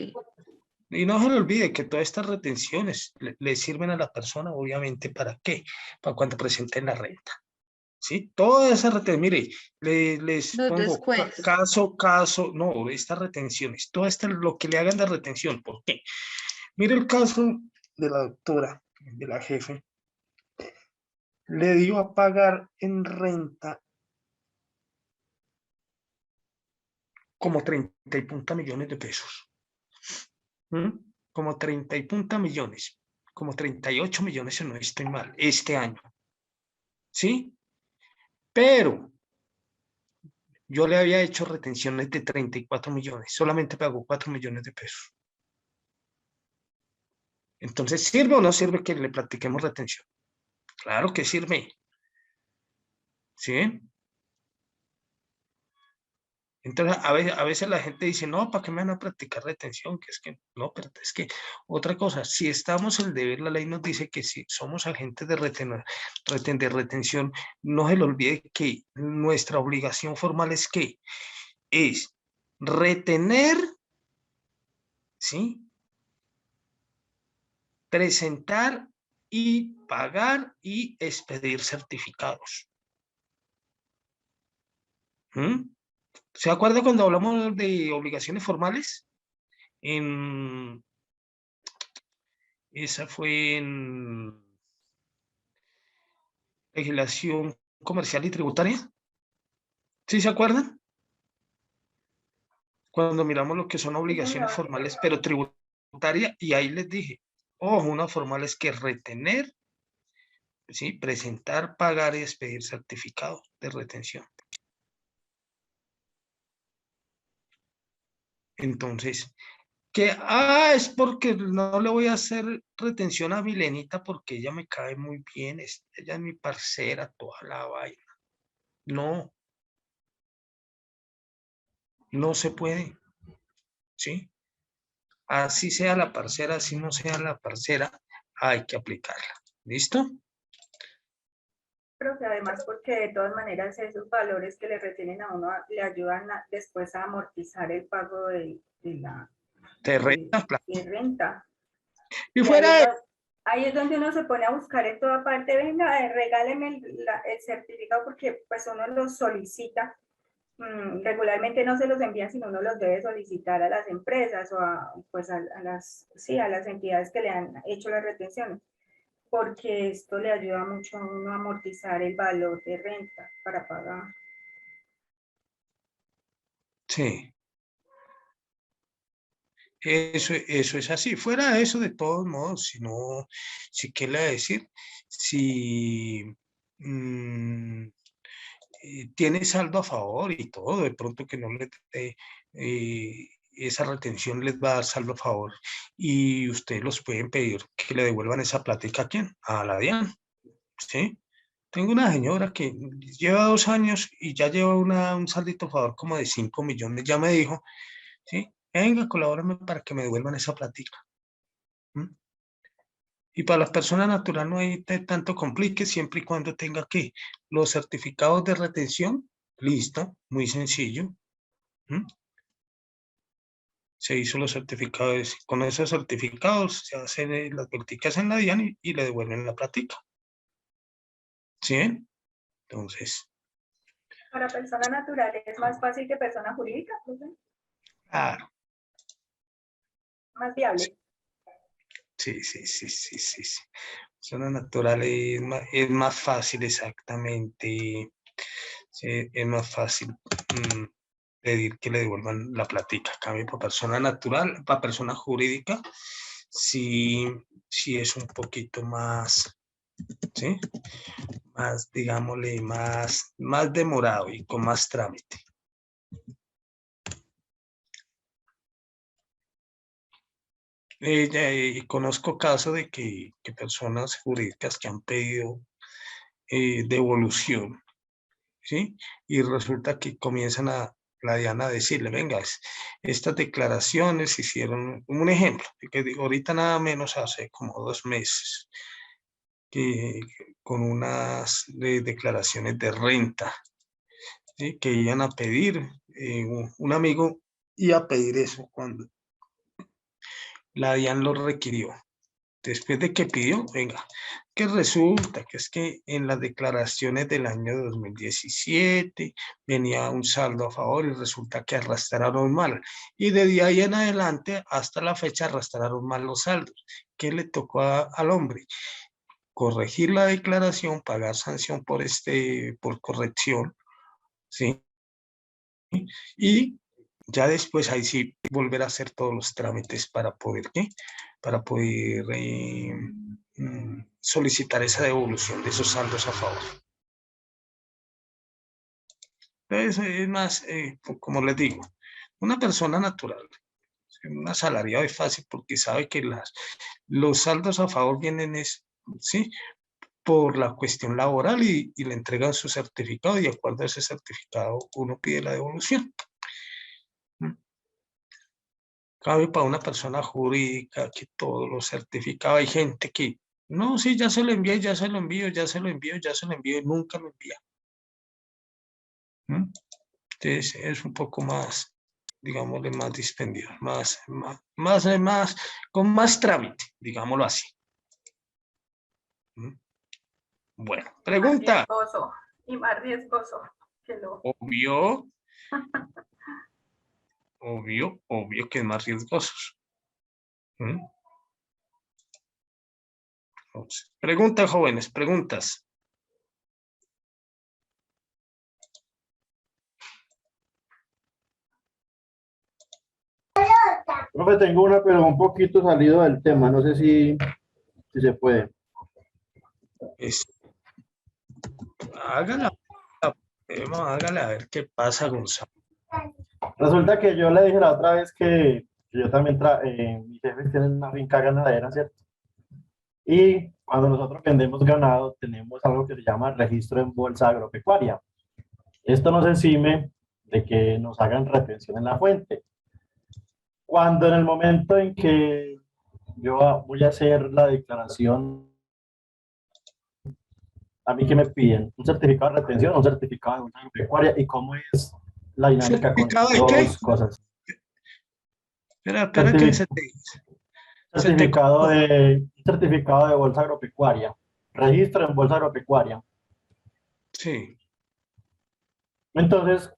Y no se le olvide que todas estas retenciones le sirven a la persona, obviamente, ¿para qué? Para cuando presenten la renta. ¿Sí? Todas esas retenciones, mire, les Los pongo descuentos. caso, no, estas retenciones, todo esto, lo que le hagan de retención, ¿por qué? Mire el caso de la doctora, de la jefe, le dio a pagar en renta como 30 y punta millones de pesos. Como 30 y punta millones, como 38 millones si no estoy mal, este año. ¿Sí? Pero yo le había hecho retenciones de 34 millones, solamente pagó 4 millones de pesos. Entonces, ¿sirve o no sirve que le practiquemos retención? Claro que sirve. ¿Sí? Entonces, a veces la gente dice, no, ¿para qué me van a practicar retención? Que es que, no, pero es que, otra cosa, si estamos en deber, la ley nos dice que si somos agentes de retención, no se le olvide que nuestra obligación formal es que es retener, ¿sí? Presentar y pagar y expedir certificados. ¿Se acuerda cuando hablamos de obligaciones formales? Esa fue en legislación comercial y tributaria. ¿Sí se acuerdan? Cuando miramos lo que son obligaciones formales, pero tributaria, y ahí les dije, ojo, una formal es que retener, ¿sí? Presentar, pagar y expedir certificados de retención. Entonces, es porque no le voy a hacer retención a Milenita porque ella me cae muy bien, ella es mi parcera, toda la vaina. No, no se puede, ¿sí? Así sea la parcera, así no sea la parcera, hay que aplicarla. ¿Listo? Profe, además porque de todas maneras esos valores que le retienen a uno le ayudan después a amortizar el pago de la Te renta, de renta. y Y fuera de ahí es donde uno se pone a buscar en toda parte, venga, regáleme el certificado porque pues uno los solicita. Regularmente no se los envían, sino uno los debe solicitar a las empresas o pues a las entidades que le han hecho las retenciones, porque esto le ayuda mucho a uno a amortizar el valor de renta para pagar. Sí. Eso es así. Fuera de eso, de todos modos, si no, ¿qué le voy a decir? Si tiene saldo a favor y todo, de pronto que no le esa retención les va a dar saldo a favor y ustedes los pueden pedir que le devuelvan esa plática. ¿A quién? A la DIAN, ¿sí? Tengo una señora que lleva 2 años y ya lleva un saldito a favor como de 5 millones, ya me dijo, ¿sí? Venga, colabórame para que me devuelvan esa plática. Y para las personas naturales no hay tanto complique siempre y cuando tenga que los certificados de retención, listo, muy sencillo. Se hizo los certificados, con esos certificados se hacen las vuelticas en la DIAN y le devuelven la plática. ¿Sí? Entonces. Para persona natural es más fácil que persona jurídica, ¿no? Claro. Más viable. Sí. Persona natural es más fácil, exactamente. Sí, es más fácil pedir que le devuelvan la plática. Cambio para persona natural, para persona jurídica, sí es un poquito más, ¿sí? Más, digámosle, más demorado y con más trámite. Conozco casos de que personas jurídicas que han pedido devolución, ¿sí? Y resulta que comienzan la DIAN a decirle, venga, estas declaraciones hicieron, un ejemplo, que digo, ahorita nada menos hace como 2 meses, que con unas declaraciones de renta, ¿sí? Que iban a pedir, un amigo iba a pedir eso cuando la DIAN lo requirió. Después de que pidió, venga, que resulta que es que en las declaraciones del año 2017 venía un saldo a favor y resulta que arrastraron mal. Y de ahí en adelante hasta la fecha arrastraron mal los saldos. ¿Qué le tocó al hombre? Corregir la declaración, pagar sanción por corrección, ¿sí? Y ya después ahí sí volver a hacer todos los trámites para poder, ¿qué? Para poder solicitar esa devolución de esos saldos a favor. Entonces es más, como les digo, una persona natural, un asalariado es fácil porque sabe que los saldos a favor vienen ¿sí? Por la cuestión laboral y le entregan su certificado y de acuerdo a ese certificado uno pide la devolución. Cabe para una persona jurídica que todo lo certificado. Hay gente que, no, sí, ya se lo envié, ya se lo envío, y nunca lo envía. Entonces es un poco más, digámosle, más dispendio, con más trámite, digámoslo así. Bueno, pregunta. Más riesgoso que lo... Obvio que es más riesgoso. Preguntas, jóvenes, preguntas. Profe, tengo una, pero un poquito salido del tema. No sé si se puede. Hágala a ver qué pasa, Gonzalo. Resulta que yo le dije la otra vez que yo también, mis jefes tienen una finca ganadera, ¿cierto? Y cuando nosotros vendemos ganado, tenemos algo que se llama registro en bolsa agropecuaria. Esto nos exime de que nos hagan retención en la fuente. Cuando en el momento en que yo voy a hacer la declaración, a mí que me piden un certificado de retención, un certificado de bolsa agropecuaria, y cómo es la dinámica con ¿Certificado de las qué? dos cosas. Espera que se te... Certificado de bolsa agropecuaria, registro en bolsa agropecuaria. Sí. Entonces,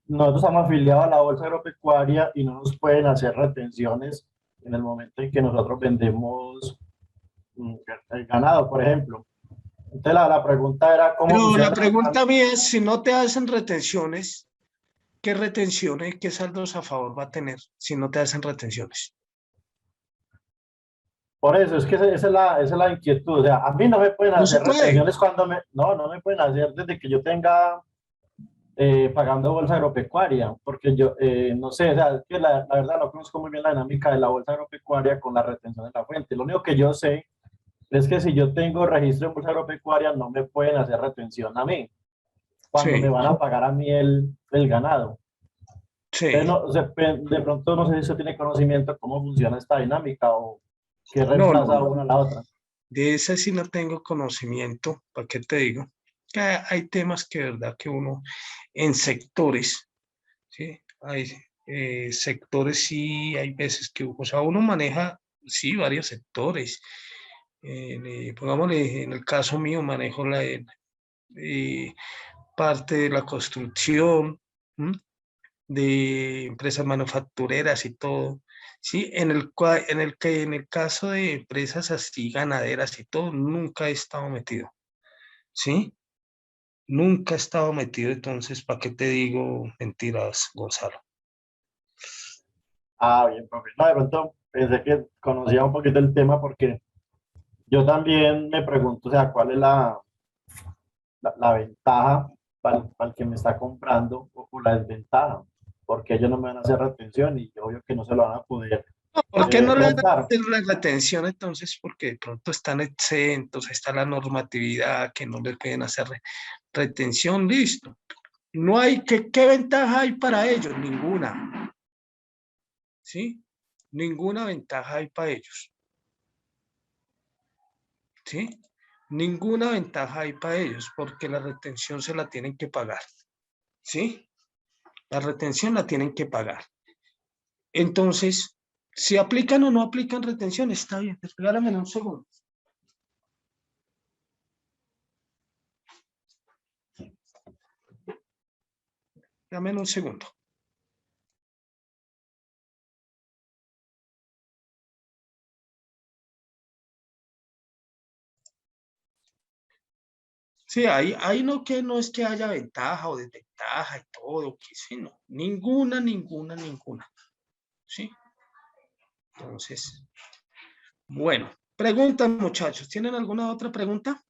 nosotros estamos afiliados a la bolsa agropecuaria y no nos pueden hacer retenciones en el momento en que nosotros vendemos el ganado, por ejemplo. Entonces, la pregunta era cómo Pero funciona. la pregunta mía es, si no te hacen retenciones, ¿qué retenciones, qué saldos a favor va a tener si no te hacen retenciones? Por eso, es que esa es la inquietud. O sea, a mí no me pueden No se hacer puede. retenciones no me pueden hacer desde que yo tenga pagando bolsa agropecuaria, porque yo no sé, o sea, es que la verdad no conozco muy bien la dinámica de la bolsa agropecuaria con la retención de la fuente. Lo único que yo sé es que si yo tengo registro en bolsa agropecuaria, no me pueden hacer retención a mí, cuando Sí, me van a pagar a mí el ganado. sí. Entonces, no, o sea, de pronto no sé si usted tiene conocimiento cómo funciona esta dinámica o qué No, reemplaza una a la otra. de esa sí no tengo conocimiento, ¿para qué te digo? Que hay temas que, verdad, que uno en sectores, ¿sí? Hay sectores, sí, hay veces que, o sea, uno maneja, sí, varios sectores. Pongámosle, en el caso mío, manejo parte de la construcción, ¿m? De empresas manufactureras y todo. Sí, en el caso de empresas así ganaderas y todo, nunca he estado metido. ¿Sí? Nunca he estado metido, entonces, ¿para qué te digo mentiras, Gonzalo? Ah, bien, profe. No, de pronto pensé que conocía un poquito el tema porque yo también me pregunto, o sea, ¿cuál es la ventaja para el que me está comprando o la desventaja? Porque ellos no me van a hacer retención y obvio que no se lo van a poder ¿Por qué no le dan rentar. la retención entonces? Porque de pronto están exentos, está la normatividad que no les pueden hacer retención, listo. No hay, ¿qué ventaja hay para ellos? Ninguna. ¿Sí? Ninguna ventaja hay para ellos. ¿Sí? Ninguna ventaja hay para ellos porque la retención se la tienen que pagar. ¿Sí? La retención la tienen que pagar. Entonces, si aplican o no aplican retención, está bien. Regálame un segundo. Dame un segundo. Sí, ahí no es que haya ventaja o desventaja y todo, que sí, no. Ninguna. ¿Sí? Entonces, bueno, preguntas, muchachos. ¿Tienen alguna otra pregunta?